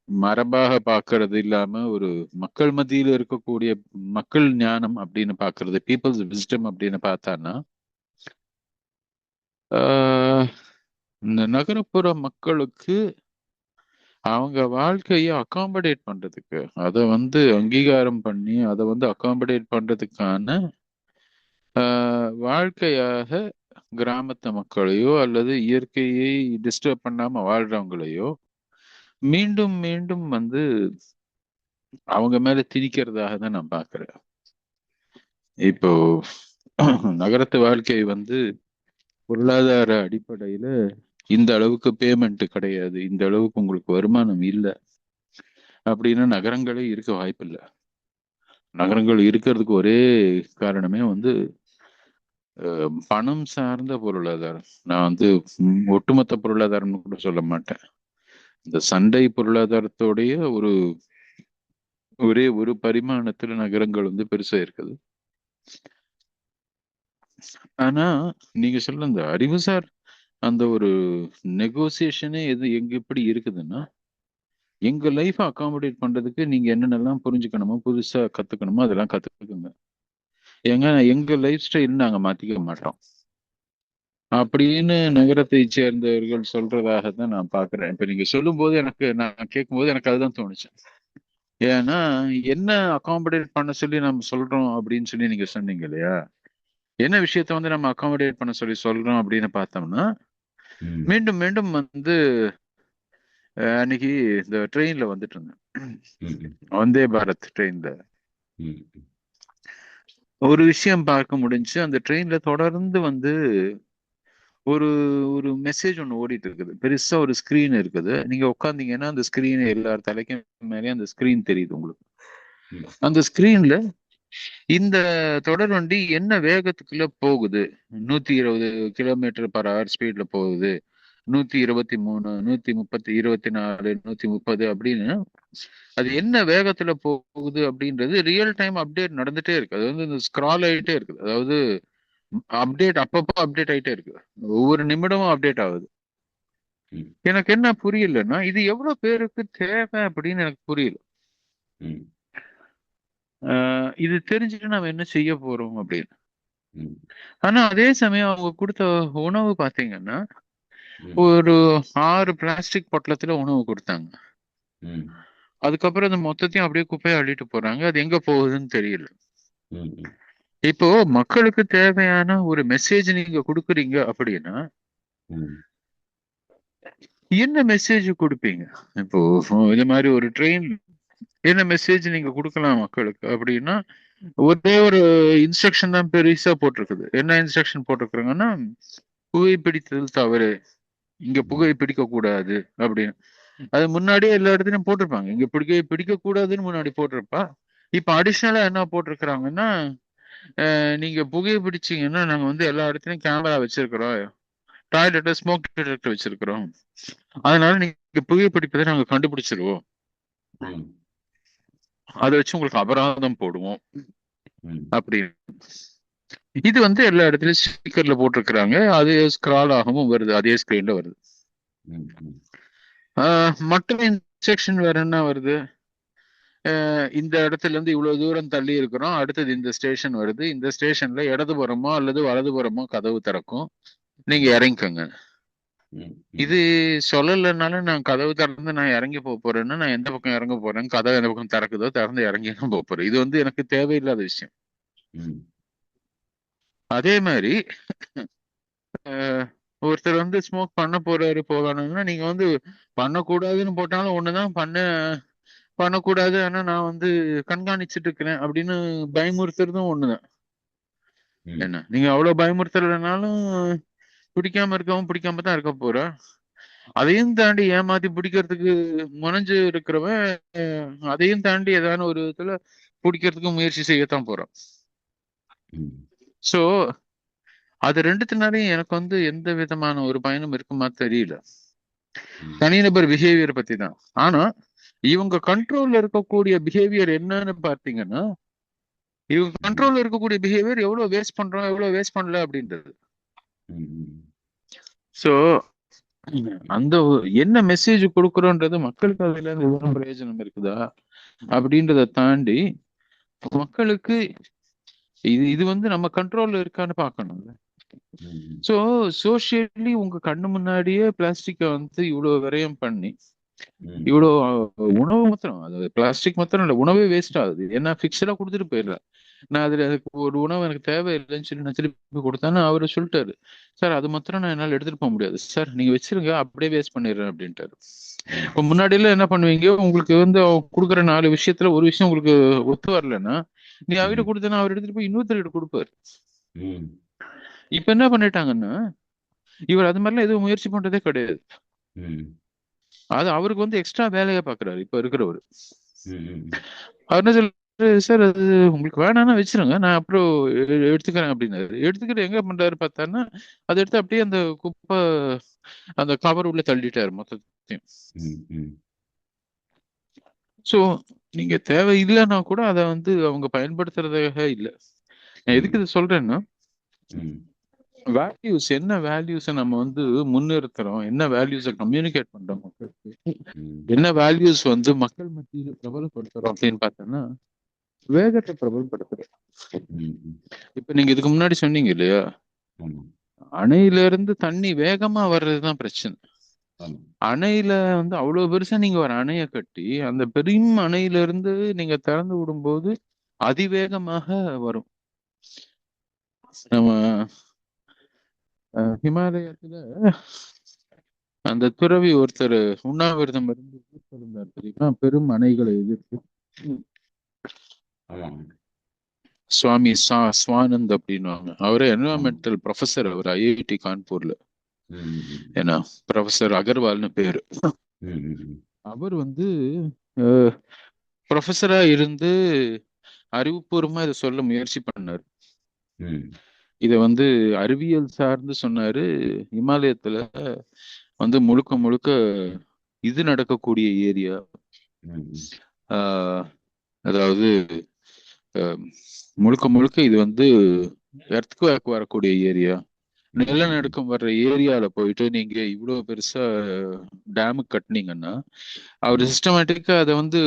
மரபாக பார்க்கறது இல்லாம ஒரு மக்கள் மத்தியில இருக்கக்கூடிய மக்கள் ஞானம் அப்படின்னு பார்க்கறது, பீப்புள்ஸ் விஸ்டம் அப்படின்னு பார்த்தான்னா, ஆஹ், இந்த நகரப்புற மக்களுக்கு அவங்க வாழ்க்கையை அகாமடேட் பண்றதுக்கு, அதை வந்து அங்கீகாரம் பண்ணி அதை வந்து அகாமடேட் பண்றதுக்கான வாழ்க்கையாக கிராமத்து மக்களையோ அல்லது இயற்கையை டிஸ்டர்ப் பண்ணாம வாழ்றவங்களையோ மீண்டும் மீண்டும் வந்து அவங்க மேல திணிக்கிறதாக தான் நான் பாக்குறேன். இப்போ நகரத்து வாழ்க்கை வந்து பொருளாதார அடிப்படையில இந்த அளவுக்கு பேமெண்ட் கிடையாது, இந்த அளவுக்கு உங்களுக்கு வருமானம் இல்லை அப்படின்னு நகரங்களே இருக்க வாய்ப்பில்லை. நகரங்கள் இருக்கிறதுக்கு ஒரே காரணமே வந்து பணம் சார்ந்த பொருளாதாரம். நான் வந்து ஒட்டுமொத்த பொருளாதாரம்னு கூட சொல்ல மாட்டேன். இந்த சண்டை பொருளாதாரத்தோடைய ஒரே ஒரு பரிமாணத்துல நகரங்கள் வந்து பெருசா இருக்குது. ஆனா நீங்க சொல்ல அந்த அறிவுசார் அந்த ஒரு நெகோசியேஷனே எங்க எப்படி இருக்குதுன்னா, எங்க லைஃப் அகாமடேட் பண்றதுக்கு நீங்க என்னென்னலாம் புரிஞ்சுக்கணுமோ புதுசா கத்துக்கணுமோ அதெல்லாம் கத்துக்குங்க, ஏங்க எங்க லைஃப் ஸ்டைல் நாங்க மாத்திக்க மாட்டோம் அப்படின்னு நகரத்தை சேர்ந்தவர்கள் சொல்றதாக தான் நான் பாக்குறேன். இப்ப நீங்க சொல்லும் போது நான் கேட்கும் போது எனக்கு அதுதான் தோணுச்சு. ஏன்னா என்ன அகாமடேட் பண்ண சொல்லி நம்ம சொல்றோம் அப்படின்னு சொல்லி நீங்க சொன்னீங்க இல்லையா, என்ன விஷயத்த வந்து நம்ம அகாமடேட் பண்ண சொல்லி சொல்றோம் அப்படின்னு பார்த்தோம்னா, மீண்டும் மீண்டும் வந்து அன்னைக்கு இந்த ட்ரெயின்ல வந்துட்டு இருந்தேன், வந்தே பாரத் ட்ரெயின்ல ஒரு விஷயம் பார்க்க முடிஞ்சு. அந்த ட்ரெயின்ல தொடர்ந்து வந்து ஒரு ஒரு மெசேஜ் ஒன்று ஓடிட்டு இருக்குது, பெருசா ஒரு ஸ்கிரீன் இருக்குது. நீங்க உட்காந்தீங்கன்னா அந்த ஸ்கிரீன் எல்லார் தலைக்கும் மேலேயும் அந்த ஸ்கிரீன் தெரியுது உங்களுக்கு. அந்த ஸ்கிரீன்ல இந்த தொடர் வண்டி என்ன வேகத்துக்குள்ள போகுது, 120 km/h ஸ்பீட்ல போகுது, 123, 130, 24, 130 அப்படின்னு அது என்ன வேகத்துல போகுது அப்படின்றது ரியல் டைம் அப்டேட் நடந்துட்டே இருக்கு. அது வந்து இந்த ஸ்க்ரால் ஆகிட்டே இருக்குது. அதாவது அப்டேட் அப்பப்போ அப்டேட் ஆயிட்டே இருக்கு, ஒவ்வொரு நிமிடமும் அப்டேட் ஆகுது. எனக்கு என்ன புரியலன்னா, இது எவ்வளவு பேருக்கு தேவை அப்படின்னு எனக்கு புரியல. இது தெரிஞ்சுட்டு நம்ம என்ன செய்ய போறோம் அப்படின்னு. ஆனா அதே சமயம் அவங்க கொடுத்த உணவு பாத்தீங்கன்னா, ஒரு 6 பிளாஸ்டிக் பொட்டலத்துல உணவு கொடுத்தாங்க. அதுக்கப்புறம் அந்த மொத்தத்தையும் அப்படியே குப்பையை அள்ளிட்டு போறாங்க, அது எங்க போகுதுன்னு தெரியல. இப்போ மக்களுக்கு தேவையான ஒரு மெசேஜ் நீங்க கொடுக்குறீங்க அப்படின்னா, என்ன மெசேஜ் கொடுப்பீங்க? இப்போ இந்த மாதிரி ஒரு ட்ரெயின் என்ன மெசேஜ் நீங்க கொடுக்கலாம் மக்களுக்கு அப்படின்னா, ஒரே ஒரு இன்ஸ்ட்ரக்ஷன் தான் பெருசா போட்டிருக்குது. என்ன இன்ஸ்ட்ரக்ஷன் போட்டிருக்காங்கன்னா, புகைப்பிடித்தல் தவறு, இங்க புகை பிடிக்க கூடாது அப்படின்னு. அது முன்னாடியே எல்லா இடத்துலயும் போட்டிருப்பாங்க, இங்க பிடிக்க கூடாதுன்னு முன்னாடி போட்டிருப்பா. இப்ப அடிஷனலா என்ன போட்டிருக்கிறாங்கன்னா, நீங்க புகையை பிடிச்சீங்கன்னா நாங்க வந்து எல்லா இடத்துலயும் கேமரா வச்சிருக்கிறோம், டாய்லெட் ஸ்மோக் டிடெக்டர் வச்சிருக்கிறோம், அதனால நீங்க புகைப்பிடிப்பதை நாங்க கண்டுபிடிச்சிருவோம், அதை வச்சு உங்களுக்கு அபராதம் போடுவோம் அப்படின்னு. இது வந்து எல்லா இடத்துலயும் ஸ்பீக்கர்ல போட்டிருக்கிறாங்க, அது ஸ்கிரால் ஆகவும் வருது, அதே ஸ்கிரீன்ல வருது. மற்ற இன்ஸ்ட்ரக்ஷன் வேற என்ன வருது? இந்த இடத்துல இருந்து இவ்வளவு தூரம் தள்ளி இருக்கிறோம், அடுத்தது இந்த ஸ்டேஷன் வருது, இந்த ஸ்டேஷன்ல இடதுபுறமோ அல்லது வலதுபுறமோ கதவு திறக்கும், நீங்க இறங்கிக்கோங்க. இது சொல்லலைனாலும் நான் கதவு திறந்து நான் இறங்கி போறேன்னா நான் எந்த பக்கம் இறங்க போறேன், கதவு எந்த பக்கம் திறக்குதோ திறந்து இறங்கி தான் போறேன். இது வந்து எனக்கு தேவையில்லாத விஷயம். அதே மாதிரி ஒருத்தர் வந்து ஸ்மோக் பண்ண போறாரு போகணும்னா நீங்க வந்து பண்ணக்கூடாதுன்னு போட்டாலும் ஒண்ணுதான், பண்ணக்கூடாது ஆனா நான் வந்து கண்காணிச்சுட்டு இருக்கிறேன் அப்படின்னு பயமுறுத்துறதும் ஒண்ணுதான். என்ன நீங்க அவ்வளவு பயமுறுத்தலைனாலும் பிடிக்காம இருக்கவும் பிடிக்காம தான் இருக்க போற. அதையும் தாண்டி ஏமாத்தி பிடிக்கிறதுக்கு முனைஞ்சு இருக்கிறவன் அதையும் தாண்டி ஏதாவது ஒரு விதத்துல பிடிக்கிறதுக்கு முயற்சி செய்யத்தான் போறான். சோ அது ரெண்டுத்தினாலையும் எனக்கு வந்து எந்த விதமான ஒரு பயனும் இருக்குமா தெரியல. தனிநபர் பிஹேவியர் பத்தி தான். ஆனா இவங்க கண்ட்ரோல்ல இருக்கக்கூடிய பிஹேவியர் என்னன்னு பார்த்தீங்கன்னா, இவங்க கண்ட்ரோல்ல இருக்கக்கூடிய பிஹேவியர் எவ்வளவு வேஸ்ட் பண்றோம் எவ்வளவு வேஸ்ட் பண்ணல அப்படின்றது. சோ அந்த என்ன மெசேஜ் கொடுக்குறோன்றது மக்களுக்கு அதுல இருந்து எவ்வளவு பிரயோஜனம் இருக்குதா அப்படின்றத தாண்டி மக்களுக்கு இது வந்து நம்ம கண்ட்ரோல்ல இருக்கான்னு பார்க்கணும்ல. சோ சோசியலி உங்க கண்ணு முன்னாடியே பிளாஸ்டிக்கை வந்து இவ்வளவு விரயம் பண்ணி இவ்வளவு உணவு மாத்திரம், அது பிளாஸ்டிக் மாத்திரம் இல்ல, உணவே வேஸ்ட் ஆகுது. ஏன்னா பிக்சரா கொடுத்துட்டு போயிடுறேன். நான் அதுல எனக்கு ஒரு உணவு எனக்கு தேவையில்லைன்னு சொல்லி நான் திருப்பி கொடுத்தேன்னு அவரு சொல்லிட்டாரு, சார் அது மாத்திரம் நான் என்னால எடுத்துட்டு போக முடியாது சார், நீங்க வச்சிருங்க அப்படியே வேஸ்ட் பண்ணிடுறேன் அப்படின்ட்டாரு. இப்ப முன்னாடி எல்லாம் என்ன பண்ணுவீங்க, உங்களுக்கு வந்து கொடுக்குற 4 விஷயத்துல ஒரு விஷயம் உங்களுக்கு ஒத்து வரலன்னா நீ அவர்கிட்ட கொடுத்தனா அவர் எடுத்துட்டு போய் இன்னொருத்தர்கிட்ட கொடுப்பாரு. இப்ப என்ன பண்ணிட்டாங்கன்னா இவர் அது மாதிரிலாம் எதுவும் முயற்சி பண்றதே கிடையாது. அது அவருக்கு வந்து எக்ஸ்ட்ரா வேலையா பாக்குறாரு இப்ப இருக்கிறவரு. அவர் என்ன சொல்றாரு, சார் அது உங்களுக்கு வேணாம்னா வச்சிருங்க நான் அப்புறம் எடுத்துக்கிறேன் அப்படின்னாரு. எடுத்துக்கிட்டு எங்க பண்றாரு பார்த்தாருன்னா அதை எடுத்து அப்படியே அந்த குப்பை அந்த கவர் உள்ள தள்ளிட்டாரு மொத்தத்தையும். சோ நீங்க தேவை இல்லைன்னா கூட அதை வந்து அவங்க பயன்படுத்துறதாக இல்லை. நான் எதுக்கு இதை சொல்றேன்னா, வேல்யூஸ் என்ன வேல்யூஸை நம்ம வந்து முன்னிறுத்துறோம், என்ன வேல்யூஸை கம்யூனிகேட் பண்றோம் மக்களுக்கு, என்ன வேல்யூஸ் வந்து மக்கள் மத்தியில பிரபலப்படுத்துறோம் அப்படின்னு பார்த்தோம்னா வேகத்தை பிரபலப்படுத்துறோம். இப்ப நீங்க இதுக்கு முன்னாடி சொன்னீங்க இல்லையா, அணையில இருந்து தண்ணி வேகமா வர்றதுதான் பிரச்சனை. அணையில வந்து அவ்வளவு பெருசா நீங்க ஒரு அணைய கட்டி அந்த பெரும் அணையில இருந்து நீங்க திறந்து விடும்போது அதிவேகமாக வரும். நம்ம ஹிமாலயத்துல அந்த துறவி ஒருத்தர் உண்ணாவிரதம் இருந்து இருந்தார் தெரியுமா, பெரும் அணைகளை எதிர்த்து. சுவாமி ஸ்வானந்த் அப்படின்னுவாங்க. அவரு என்விரான்மெண்டல் ப்ரொஃபசர், அவர் ஐஐடி கான்பூர்ல. ஏன்னா ப்ரொஃபசர் அகர்வால்னு பேரு. அவர் வந்து ப்ரொஃபஸரா இருந்து அறிவுபூர்வமா இதை சொல்ல முயற்சி பண்ணாரு. இத வந்து அறிவியல் சார்ந்து சொன்னாரு. இமாலயத்துல வந்து முழுக்க முழுக்க இது நடக்கக்கூடிய ஏரியா, அதாவது முழுக்க முழுக்க இது வந்து எர்த்குவேக் வரக்கூடிய ஏரியா, நிலநடுக்கம் வர்ற ஏரியால போயிட்டு நீங்க இவ்வளவு பெருசா டேமு கட்டினீங்கன்னா அவர் சிஸ்டமேட்டிக்கா அதை வந்து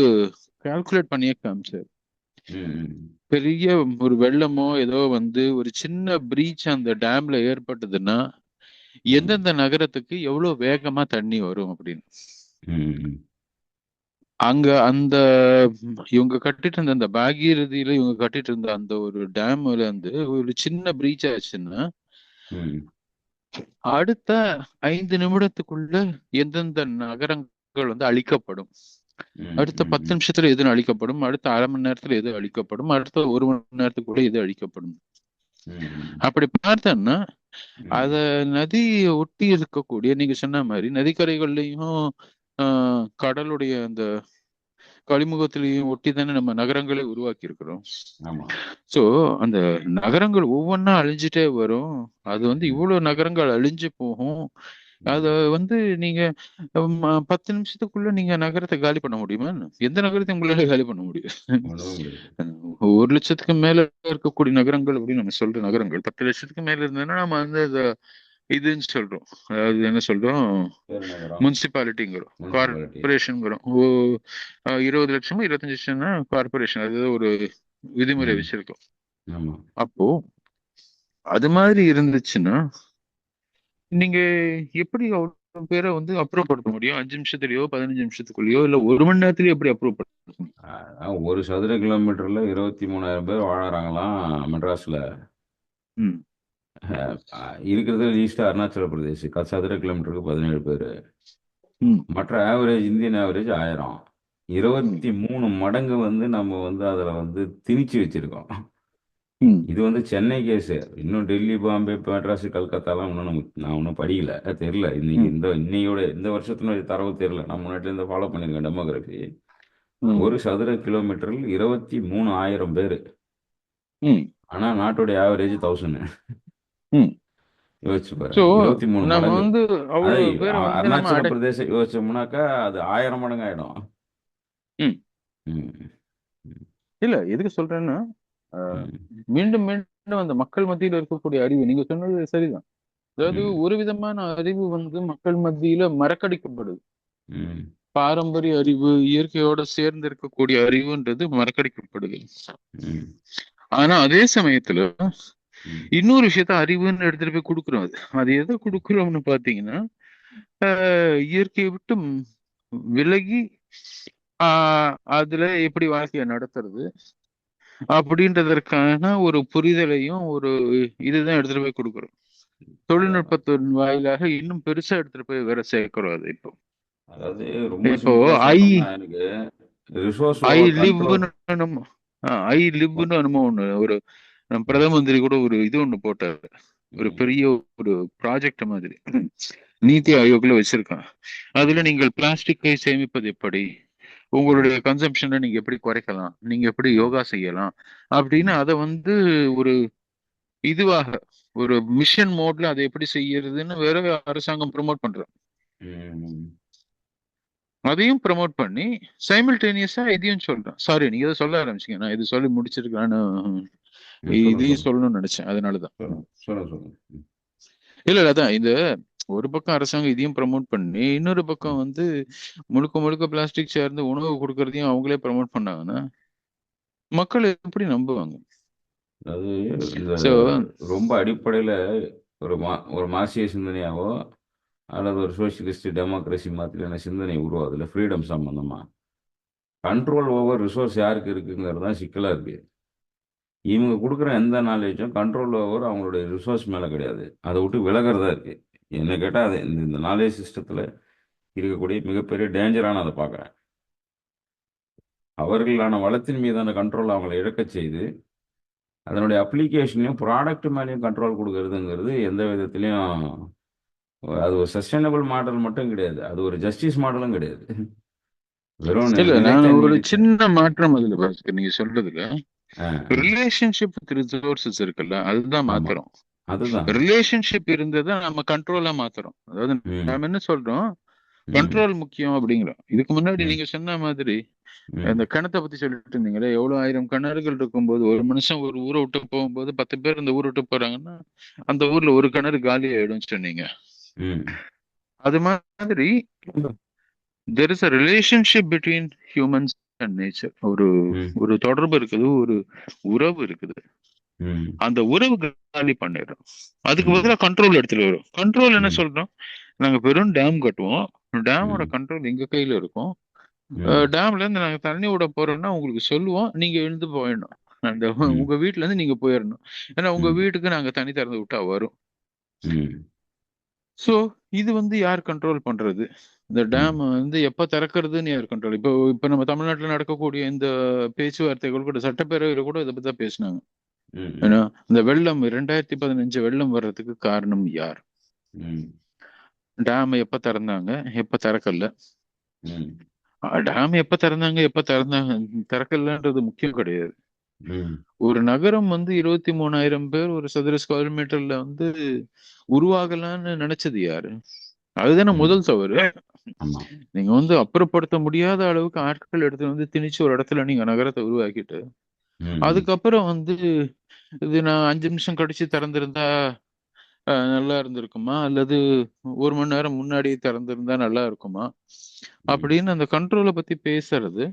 கால்குலேட் பண்ணியே காமிச்சாரு. பெரிய ஒரு வெள்ளமோ ஏதோ வந்து ஒரு சின்ன பிரீச் அந்த டேம்ல ஏற்பட்டதுன்னா எந்தெந்த நகரத்துக்கு எவ்வளவு வேகமா தண்ணி வரும் அப்படின்னு. அங்க அந்த இவங்க கட்டிட்டு இருந்த அந்த பாகீரதியில இவங்க கட்டிட்டு இருந்த அந்த ஒரு டேம்ல இருந்து ஒரு சின்ன பிரீச் ஆச்சுன்னா அடுத்த 5 நிமிடத்துக்குள்ள எந்தெந்த நகரங்கள் வந்து அழிக்கப்படும், ம், அடுத்த ம், 10 நிமிஷத்துல எது அழிக்கப்படும், அடுத்த அரை மணி நேரத்துல எது அழிக்கப்படும், அடுத்த 1 மணி நேரத்துக்குள்ள எது அழிக்கப்படும். ம், அப்படி பார்த்தோம்னா அத ம், நதியை ஒட்டி இருக்கக்கூடிய, நீங்க சொன்ன மாதிரி நதிக்கரைகள்லயும் கடலுடைய அந்த கழிமுகத்திலையும் ஒட்டி தானே நம்ம நகரங்களை உருவாக்கி இருக்கிறோம். ஆமா. சோ அந்த நகரங்கள் ஒவ்வொன்றா அழிஞ்சிட்டே வரும். அது வந்து ம், இவ்வளவு நகரங்கள் அழிஞ்சு போகும். அத ம். வந்து நீங்க 10 நிமிஷத்துக்குள்ள நீங்க நகரத்தை காலி பண்ண முடியுமா? எந்த நகரத்தையும் உங்களால காலி பண்ண முடியும்? ஒண்ணும் முடியாது. 1 லட்சத்துக்கு மேல இருக்கக்கூடிய நகரங்கள் அப்படின்னு நம்ம சொல்ற நகரங்கள் 10 லட்சத்துக்கு மேல இருந்ததுன்னா நம்ம வந்து இதுன்னு சொல்றோம். அதாவது என்ன சொல்றோம்? பெருநகரம், முனிசிபாலிட்டிங்கிறோம், முனிசிபாலிட்டி. கார்பரேஷன்ங்கிறோம். 20 லட்சமோ 25 லட்சம்னா கார்பரேஷன், அது ஒரு விதிமுறை ம். வச்சிருக்கோம். ஆமா. அப்போ அது மாதிரி இருந்துச்சுன்னா நீங்க எப்படி அவ்வளவு பேரை வந்து அப்ரூவ் படுத்த முடியும்? 5 நிமிஷத்துலயோ 15 நிமிஷத்துக்குள்ளயோ இல்ல 1 மணி நேரத்துலயோ எப்படி அப்ரூவ் படுத்த முடியும்? ஒரு சதுர கிலோமீட்டர்ல 23,000 பேர் வாழறாங்களாம் மெட்ராஸ்ல. ம், இருக்கிறது ஈஸ்ட் அருணாச்சல பிரதேஷ். சதுர கிலோமீட்டருக்கு 17 பேர். ம், மற்ற ஆவரேஜ், இந்தியன் ஆவரேஜ் 1000. ம், 23 மடங்கு வந்து நம்ம வந்து அதில் வந்து திணிச்சு வச்சிருக்கோம். ம், இது வந்து சென்னை கேஸு. இன்னும் டெல்லி, பாம்பே, மெட்ராஸ், கல்கத்தாலாம் இன்னும் நான் ஒன்றும் படிக்கல, தெரியல. இன்னைக்கு ம், இன்னையோட இந்த வருஷத்தினுடைய தரவு தெரியல. நான் முன்னாடிலேருந்து ஃபாலோ பண்ணியிருக்கேன் டெமோகிராஃபி. ம், ஒரு சதுர கிலோமீட்டரில் 23,000 பேர். ம், ஆனால் நாட்டுடைய ஆவரேஜ் 1000. ம். யோசிச்சு பாரு, சோ 23 நம்ம மடங்கு. வந்து அதை அவ்வளவு பேரை வந்து நம்ம அருணாச்சல பிரதேசம் யோசிச்சோம்னாக்கா அது 1000 மடங்கு ஆயிடும். ம். ம், ம், இல்ல எதுக்கு சொல்றேன்னா, அஹ், ம், மீண்டும் மீண்டும் அந்த மக்கள் மத்தியில இருக்கக்கூடிய அறிவு நீங்க சொன்னது சரிதான். அதாவது ம், ஒரு விதமான அறிவு வந்து மக்கள் மத்தியில மறக்கடிக்கப்படுது. ம், பாரம்பரிய அறிவு, இயற்கையோட சேர்ந்து இருக்கக்கூடிய அறிவுன்றது மறக்கடிக்கப்படுது. ம், ஆனா அதே சமயத்துல ம், இன்னொரு விஷயத்த அறிவுன்னு எடுத்துட்டு போய் கொடுக்குறோம். அது அது எதை கொடுக்குறோம்னு பாத்தீங்கன்னா, இயற்கையை விட்டு விலகி அதுல எப்படி வாழ்க்கையை நடத்துறது அப்படின்றதற்கான ஒரு புரிதலையும் ஒரு இதுதான் எடுத்துட்டு போய் கொடுக்குறோம். அதான். தொழில்நுட்பத்தின் வாயிலாக இன்னும் பெருசா எடுத்துட்டு போய் வேற சேர்க்கிறோம் அது. இப்போ அதாவது ரொம்ப இப்போ சிம்பிளா ஐ சொல்லணும்னா, எனக்கு ரிசோர்ஸ் ஐ ஓவர் கண்ட்ரோல். லிவ்னு நம்ம ஐ லிவ்னு என்னமோ ஒண்ணு ஒரு நம்ம பிரதம மந்திரி கூட ஒரு இது ஒண்ணு போட்டாரு. ஒரு பெரிய ஒரு ப்ராஜெக்ட் மாதிரி நீத்தி ஆயோக்ல வச்சிருக்கான். அதுல நீங்கள் பிளாஸ்டிக்கை சேமிப்பது எப்படி, உங்களுடைய கன்சம்ஷனை நீங்க எப்படி குறைக்கலாம், நீங்க எப்படி யோகா செய்யலாம் அப்படின்னு அதை வந்து ஒரு இதுவாக ஒரு மிஷன் மோட்ல அதை எப்படி செய்யறதுன்னு வேற அரசாங்கம் ப்ரோமோட் பண்ற. அதையும் ப்ரோமோட் பண்ணி சைமல்டேனியஸா இதையும் சொல்றேன். சாரி, நீங்க எதை சொல்ல ஆரம்பிச்சீங்க, நான் இது சொல்லி முடிச்சிருக்கலான்னு சொல்லுங்க, இதையும் சொல்லுங்க, சொல்லணும்னு நினைச்சேன், அதனாலதான். சொல்லுங்க, சொல்லுங்க, சொல்லுங்க. இல்ல இல்ல, அதான் இந்த ஒரு பக்கம் அரசாங்கம் இதையும் ப்ரோமோட் பண்ணி இன்னொரு பக்கம் வந்து முழுக்க முழுக்க பிளாஸ்டிக் சேர்ந்து உணவு கொடுக்கறதையும் அவங்களே ப்ரோமோட் பண்ணாங்கன்னா மக்கள் எப்படி நம்புவாங்க? அது இந்த சோ ரொம்ப அடிப்படையில் ஒரு மார்க்சிய சிந்தனையாவோ அல்லது ஒரு சோசியலிஸ்ட் டெமோக்ரஸி மாதிரியான சிந்தனை உருவாதுல ஃப்ரீடம் சம்பந்தமா. கண்ட்ரோல் ஓவர் ரிசோர்ஸ் யாருக்கு இருக்குங்கிறது தான் சிக்கலாக இருக்கு. இவங்க கொடுக்குற எந்த நாலேஜும் கண்ட்ரோல் ஓவர் அவங்களுடைய ரிசோர்ஸ் மேலே கிடையாது. அதை விட்டு விலகிறதா இருக்கு. என்ன கேட்டால் அது இந்த நாலேஜ் சிஸ்டத்தில் இருக்கக்கூடிய மிகப்பெரிய டேஞ்சரான அதை பார்க்குறேன். அவர்களான வளத்தின் மீதான கண்ட்ரோல் அவங்களை இழக்கச் செய்து அதனுடைய அப்ளிகேஷனையும் ப்ராடக்ட் மேலேயும் கண்ட்ரோல் கொடுக்கறதுங்கிறது எந்த விதத்துலையும் அது ஒரு சஸ்டைனபிள் மாடல் மட்டும் கிடையாது, அது ஒரு ஜஸ்டிஸ் மாடலும் கிடையாது. வெறும் இல்ல, நான் நிலைத்த ஒரு நீடித்த. சின்ன மாற்றம் அதுல பாஸ்கர் நீங்க சொல்றதுல ஆ, ரிலேஷன்ஷிப் வித் ரிசோர்சஸ் இருக்குல்ல, அதுதான் ஆமாம். மாத்துறோம். அதுதான். ரிலேஷன்ஷிப் இருந்ததை நம்ம கண்ட்ரோலா மாத்துறோம். அதாவது ம், நாம என்ன சொல்றோம், ம், கண்ட்ரோல் முக்கியம் அப்படிங்கிறோம். இதுக்கு முன்னாடி ம், நீங்க சொன்ன மாதிரி ம், அந்த கிணத்தை பத்தி சொல்லிட்டு இருந்தீங்களே, எவ்வளவு 1000 கிணறுகள் இருக்கும்போது ஒரு மனுஷன் ஒரு ஊரை விட்டு போகும்போது 10 பேர் அந்த ஊரை விட்டு போறாங்கன்னா அந்த ஊர்ல ஒரு கிணறு காலி ஆயிடும் சொன்னீங்க. ம், அது மாதிரி there is a relationship between humans and nature. ஒரு ம், ஒரு தொடர்பு இருக்குது, ஒரு உறவு இருக்குது. ம், அந்த உறவு காலி பண்ணிடுறோம். அதுக்கு ம், பதிலா கண்ட்ரோல் எடுத்துட்டு வரும். கண்ட்ரோல் என்ன ம், சொல்றோம், நாங்க வெறும் டேம் கட்டுவோம், டேமோட ம், கண்ட்ரோல் எங்க கையில இருக்கும். ம், டேம்ல இருந்து நாங்க தண்ணி விட போறோம்னா உங்களுக்கு சொல்லுவோம், நீங்க எழுந்து போயிடணும். அந்த ம், உங்க வீட்டுல இருந்து நீங்க போயிடணும். ஏன்னா உங்க ம், வீட்டுக்கு நாங்க தண்ணி திறந்து விட்டா வரும். ம். ஸோ இது வந்து யார் கண்ட்ரோல் பண்றது? இந்த ம் டேம் வந்து எப்ப திறக்கிறதுன்னு யார் கண்ட்ரோல்? இப்போ நம்ம தமிழ்நாட்டில் நடக்கக்கூடிய இந்த பேச்சுவார்த்தைகள் கூட சட்டப்பேரவையில் கூட இதை பத்தி தான் பேசினாங்க. ம் ஏன்னா ம் இந்த வெள்ளம் 2015 வெள்ளம் வர்றதுக்கு காரணம் யார்? ம் டேம் எப்ப திறந்தாங்க, எப்ப திறக்கல? ம் டேம் எப்ப திறந்தாங்க, எப்ப திறந்தாங்க, திறக்கலன்றது முக்கியம் கிடையாது. ம் ஒரு நகரம் வந்து 23,000 பேர் ஒரு சதுர ஸ்கொயர் மீட்டர்ல வந்து உருவாகலான்னு நினைச்சது யாரு? அதுதானே ம் முதல் தவறு. ஆமா. நீங்க வந்து அப்புறப்படுத்த முடியாத அளவுக்கு ஆட்கள் எடுத்து வந்து திணிச்சு ஒரு இடத்துல நீங்க நகரத்தை உருவாக்கிட்டு ம் ம் அதுக்கப்புறம் வந்து இது நான் 5 நிமிஷம் கழிச்சு திறந்திருந்தா நல்லா இருந்திருக்குமா, அல்லது 1 மணி நேரம் முன்னாடி திறந்திருந்தா நல்லா இருக்குமா ம் அப்படின்னு அந்த கண்ட்ரோலை பத்தி பேசுறது.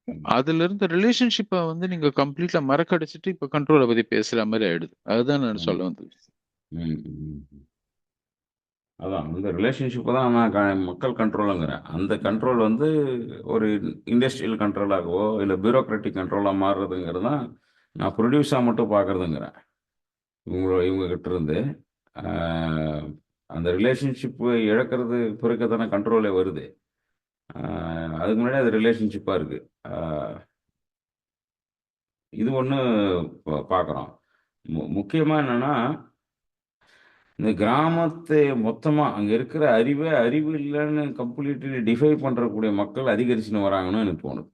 ம் அதுல இருந்த ரிலேஷன்ஷிப்பை வந்து நீங்க கம்ப்ளீட்லா மறக்கடிச்சிட்டு இப்ப கண்ட்ரோலை பத்தி பேசுற மாதிரி ஆயிடுது. அதுதான் நான் ம் சொல்ல வந்தது. ம் ம். அதான் அந்த ரிலேஷன்ஷிப்பை தான் நான் மக்கள் கண்ட்ரோலுங்கிறேன். அந்த கண்ட்ரோல் வந்து ஒரு இண்டஸ்ட்ரியல் கண்ட்ரோலாகவோ இல்லை பியூரோக்ராட்டிக் கண்ட்ரோலாக மாறுறதுங்கிறது தான் நான் ப்ரொடியூஸாக மட்டும் பார்க்குறதுங்கிறேன். இவங்க கிட்ட இருந்து ஆஹ், அந்த ரிலேஷன்ஷிப்பு இழக்கிறது பிறகு தானே கண்ட்ரோலே வருது. அதுக்கு முன்னாடி அது ரிலேஷன்ஷிப்பாக இருக்குது. இது ஒன்று பார்க்குறோம். முக்கியமாக என்னென்னா இந்த கிராமத்தை மொத்தமாக அங்கே இருக்கிற அறிவு இல்லைன்னு கம்ப்ளீட்லி டிஃபை பண்ணுறக்கூடிய மக்கள் அதிகரிச்சுன்னு வராங்கன்னு எனக்கு தோணுது.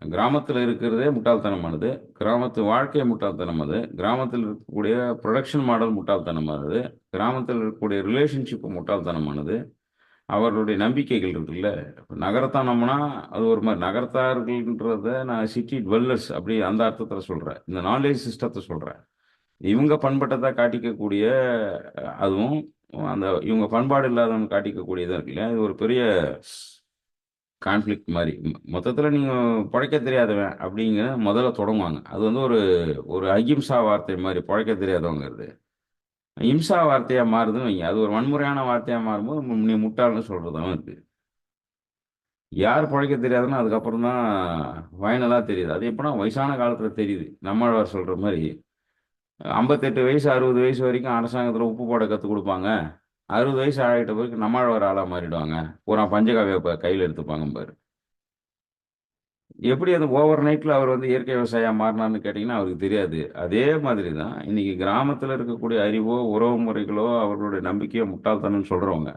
கிராமத்தில் இருக்கிறதே முட்டாள்தனமானது. கிராமத்து வாழ்க்கை முட்டாள்தனமானது. கிராமத்தில் இருக்கக்கூடிய ப்ரொடக்ஷன் மாடல் முட்டாள்தனமானது. கிராமத்தில் இருக்கக்கூடிய ரிலேஷன்ஷிப் முட்டாள்தனமானது. அவர்களுடைய நம்பிக்கைகள் இருக்குல்ல. நகரத்தான் நம்பினா அது ஒரு மாதிரி நகரத்தார்கள்ன்றத நான் சிட்டி டுவெல்லர்ஸ் அப்படி அந்த அர்த்தத்தில் சொல்கிறேன். இந்த நாலேஜ் சிஸ்டத்தை சொல்கிறேன். இவங்க பண்பட்டதை காட்டிக்கக்கூடிய அதுவும் அந்த இவங்க பண்பாடு இல்லாதவங்க காட்டிக்கக்கூடியதாக இருக்கு இல்லையா? இது ஒரு பெரிய கான்ஃப்ளிக்ட் மாதிரி. மொத்தத்தில் நீங்கள் பிழைக்க தெரியாதவன் அப்படிங்க முதல்ல தொடங்குவாங்க. அது வந்து ஒரு ஒரு அகிம்சா வார்த்தை மாதிரி பிழைக்க தெரியாதவங்கிறது இம்சா வார்த்தையாக மாறுதுன்னு வைங்க. அது ஒரு வன்முறையான வார்த்தையாக மாறும்போது நீ முட்டாள்னு சொல்கிறதாவும் இருக்குது. யார் பிழைக்க தெரியாதுன்னு அதுக்கப்புறம் தான் ஃபைனலாக தெரியுது. அது எப்படின்னா வயசான காலத்தில் தெரியுது. நம்மாழ்வார் சொல்கிற மாதிரி 58 வயசு 60 வயசு வரைக்கும் அரசாங்கத்தில் உப்பு போட கற்றுக் கொடுப்பாங்க. 60 வயசு ஆகிட்ட பிறகு நம்மாழ்வார் ஆளாக மாறிடுவாங்க. பூரா பஞ்சகாவியை கையில் எடுத்துப்பாங்க பாரு. எப்படி அது ஓவர் நைட்டில் அவர் வந்து இயற்கை விவசாயியாக மாறினார்னு கேட்டிங்கன்னா அவருக்கு தெரியாது. அதே மாதிரி தான் இன்னைக்கு கிராமத்தில் இருக்கக்கூடிய அறிவோ உறவு முறைகளோ அவர்களுடைய நம்பிக்கையோ முட்டாள்தனம்னு சொல்கிறவங்க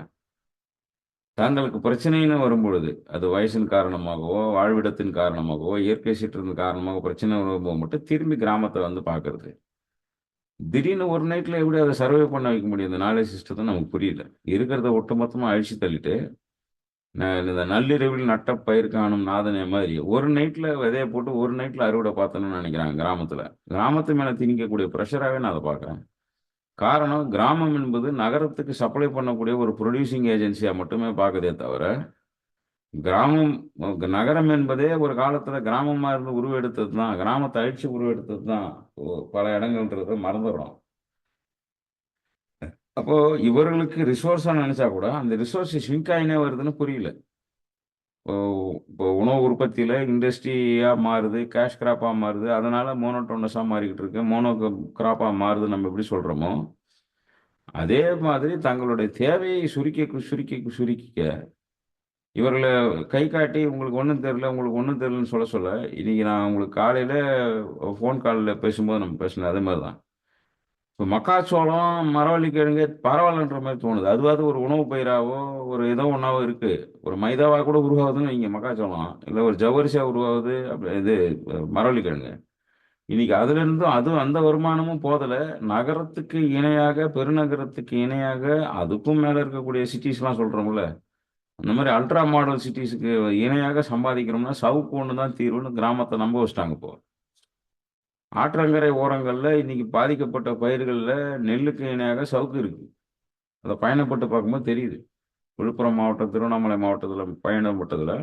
தங்களுக்கு பிரச்சனைன்னு வரும்பொழுது அது வயசின் காரணமாகவோ வாழ்விடத்தின் காரணமாகவோ இயற்கை சீற்றத்தின் காரணமாக பிரச்சனை வரும்போது மட்டும் திரும்பி கிராமத்தை வந்து பார்க்கறது. திடீர்னு ஒரு நைட்டில் எப்படி அதை சர்வே பண்ண வைக்க முடியும் இந்த நாலேஜ் சிஸ்டத்தை நமக்கு புரியல. இருக்கிறத ஒட்டுமொத்தமாக அழிச்சு தள்ளிட்டு இந்த நள்ளிரவில் நட்ட பயிர் காணும் நாதனே மாதிரி ஒரு நைட்டில் விதைய போட்டு ஒரு நைட்டில் அறுவடை பார்த்தணும்னு நினைக்கிறாங்க கிராமத்தில். கிராமத்து மேலே திணிக்கக்கூடிய ப்ரெஷராகவே நான் அதை பார்க்குறேன். காரணம் கிராமம் என்பது நகரத்துக்கு சப்ளை பண்ணக்கூடிய ஒரு ப்ரொடியூசிங் ஏஜென்சியாக மட்டுமே பார்க்குதே தவிர கிராமம் நகரம் என்பதே ஒரு காலத்தில் கிராமமாக இருந்து உருவெடுத்தது தான். கிராமத்தை அழிச்சு உருவெடுத்தது தான் பல இடங்கள்ன்றதை மறந்துடுறோம். அப்போ இவர்களுக்கு ரிசோர்ஸா நினைச்சா கூட அந்த ரிசோர்ஸ் ஷ்ரிங்க் ஆகினே வருதுன்னு புரியல. இப்போ இப்போ உணவு உற்பத்தியில இண்டஸ்ட்ரியா மாறுது, கேஷ் கிராப்பா மாறுது. அதனால மோனோட்டோனஸா மாறிக்கிட்டு இருக்கு. மோனோ கிராப்பா மாறுது நம்ம எப்படி சொல்றோமோ, அதே மாதிரி தங்களுடைய தேவையை சுருக்கிக்க இவர்களை கை காட்டி உங்களுக்கு ஒன்றும் தெரியல, உங்களுக்கு ஒன்றும் தெரியலன்னு சொல்ல இன்னைக்கு நான் உங்களுக்கு காலையில ஃபோன் காலில் பேசும்போது நம்ம பேசினேன் அதே மாதிரி தான். இப்போ மக்காச்சோளம், மரவள்ளி கிழங்கு பரவாயில்லன்ற மாதிரி தோணுது. அதுவாவது ஒரு உணவு பயிராவோ, ஒரு ஏதோ ஒன்றாவோ இருக்கு. ஒரு மைதாவா கூட உருவாகுதுன்னு வைங்க மக்காச்சோளம். இல்லை ஒரு ஜவ்வரிசியா உருவாகுது அப்படி இது மரவள்ளி கிழங்கு. இன்னைக்கு அதுல இருந்தும் அதுவும் அந்த வருமானமும் போதல. நகரத்துக்கு இணையாக, பெருநகரத்துக்கு இணையாக, அதுக்கும் மேல இருக்கக்கூடிய சிட்டிஸ்லாம் சொல்றோம்ல. அந்த மாதிரி அல்ட்ரா மாடல் சிட்டிஸுக்கு இணையாக சம்பாதிக்கிறோம்னா சவுக்கு ஒன்று தான் தீர்வுன்னு கிராமத்தை நம்ப வச்சிட்டாங்க இப்போ. ஆற்றங்கரை ஓரங்கள்ல இன்னைக்கு பாதிக்கப்பட்ட பயிர்கள்ல நெல்லுக்கு இணையாக சவுக்கு இருக்கு. அதை பயணப்பட்டு பார்க்கும்போது தெரியுது. விழுப்புரம் மாவட்டம், திருவண்ணாமலை மாவட்டத்தில் பயணப்பட்டதுல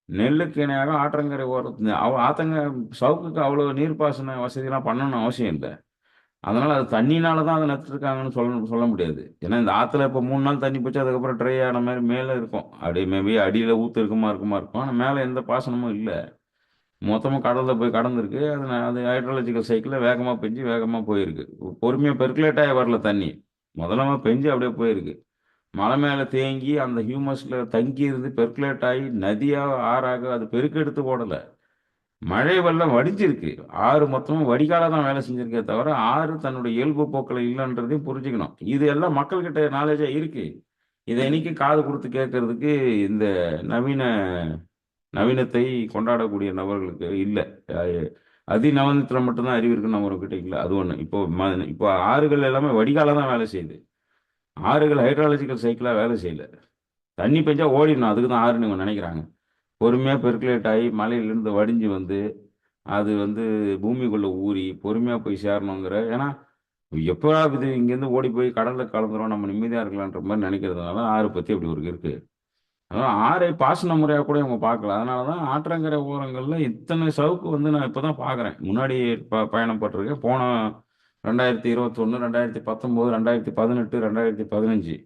நெல்லுக்கு இணையாக ஆற்றங்கரை ஓரத்து ஆத்தங்க சவுக்குக்கு அவ்வளோ நீர்ப்பாசன வசதிலாம் பண்ணணும்னு அவசியம் இல்லை. அதனால அது தண்ணினால தான் அதை நட்டுருக்காங்கன்னு சொல்ல முடியாது. ஏன்னா இந்த ஆற்றுல இப்போ 3 நாள் தண்ணி போச்சு அதுக்கப்புறம் ட்ரை ஆன மாதிரி மேலே இருக்கும். அப்படியே மேபி அடியில் ஊற்று இருக்குமா இருக்கும். ஆனால் மேலே எந்த பாசனமும் இல்லை. மொத்தமாக கடலில் போய் கடந்திருக்கு. அது ஹைட்ராலஜிக்கல் சைக்கிளில் வேகமாக பெஞ்சு வேகமாக போயிருக்கு. பொறுமையாக பெர்குலேட் ஆகி வரல தண்ணி. முதலமா பெஞ்சு அப்படியே போயிருக்கு. மலை மேலே தேங்கி அந்த ஹியூமஸில் தங்கி இருந்து பெர்குலேட் ஆகி நதியாக ஆறாக அது பெருக்கெடுத்து ஓடலை. மழை வெள்ளம் வடிஞ்சிருக்கு. ஆறு மொத்தமும் வடிகால தான் வேலை செஞ்சிருக்கே தவிர ஆறு தன்னுடைய இயல்பு போக்கில் இல்லைன்றதையும் புரிஞ்சுக்கணும். இது எல்லாம் மக்கள்கிட்ட நாலேஜா இருக்கு. இதை இன்னைக்கு காது கொடுத்து கேட்கறதுக்கு இந்த நவீன நவீனத்தை கொண்டாடக்கூடிய நபர்களுக்கு இல்லை. அதிநவீனத்தில் மட்டும்தான் அறிவு இருக்குன்னு நம்மகிட்ட இல்லை. அது ஒன்று. இப்போ ஆறுகள் எல்லாமே வடிகால தான் வேலை செய்யுது. ஆறுகள் ஹைட்ராலஜிக்கல் சைக்கிளாக வேலை செய்யல. தண்ணி பெஞ்சா ஓடிடணும், அதுக்கு தான் ஆறுன்னு இவங்க நினைக்கிறாங்க. பொறுமையாக பெர்குலேட் ஆகி மலையிலேருந்து வடிஞ்சு வந்து அது வந்து பூமிக்குள்ளே ஊறி பொறுமையாக போய் சேரணுங்கிற. ஏன்னா எப்போ இது இங்கேருந்து ஓடி போய் கடலில் கலந்துரும் நம்ம நிம்மதியாக இருக்கலான்ற மாதிரி நினைக்கிறதுனால ஆறு பற்றி அப்படி ஒரு இருக்குது. அதான் ஆறை பாசன முறையாக கூட இவங்க பார்க்கல. அதனால தான் ஆற்றங்கரை ஓரங்களில் இத்தனை சவுக்கு வந்து நான் இப்போ தான் பார்க்குறேன். முன்னாடி பயணப்பட்டிருக்கேன். போன 2021, 2019, 2018, 2015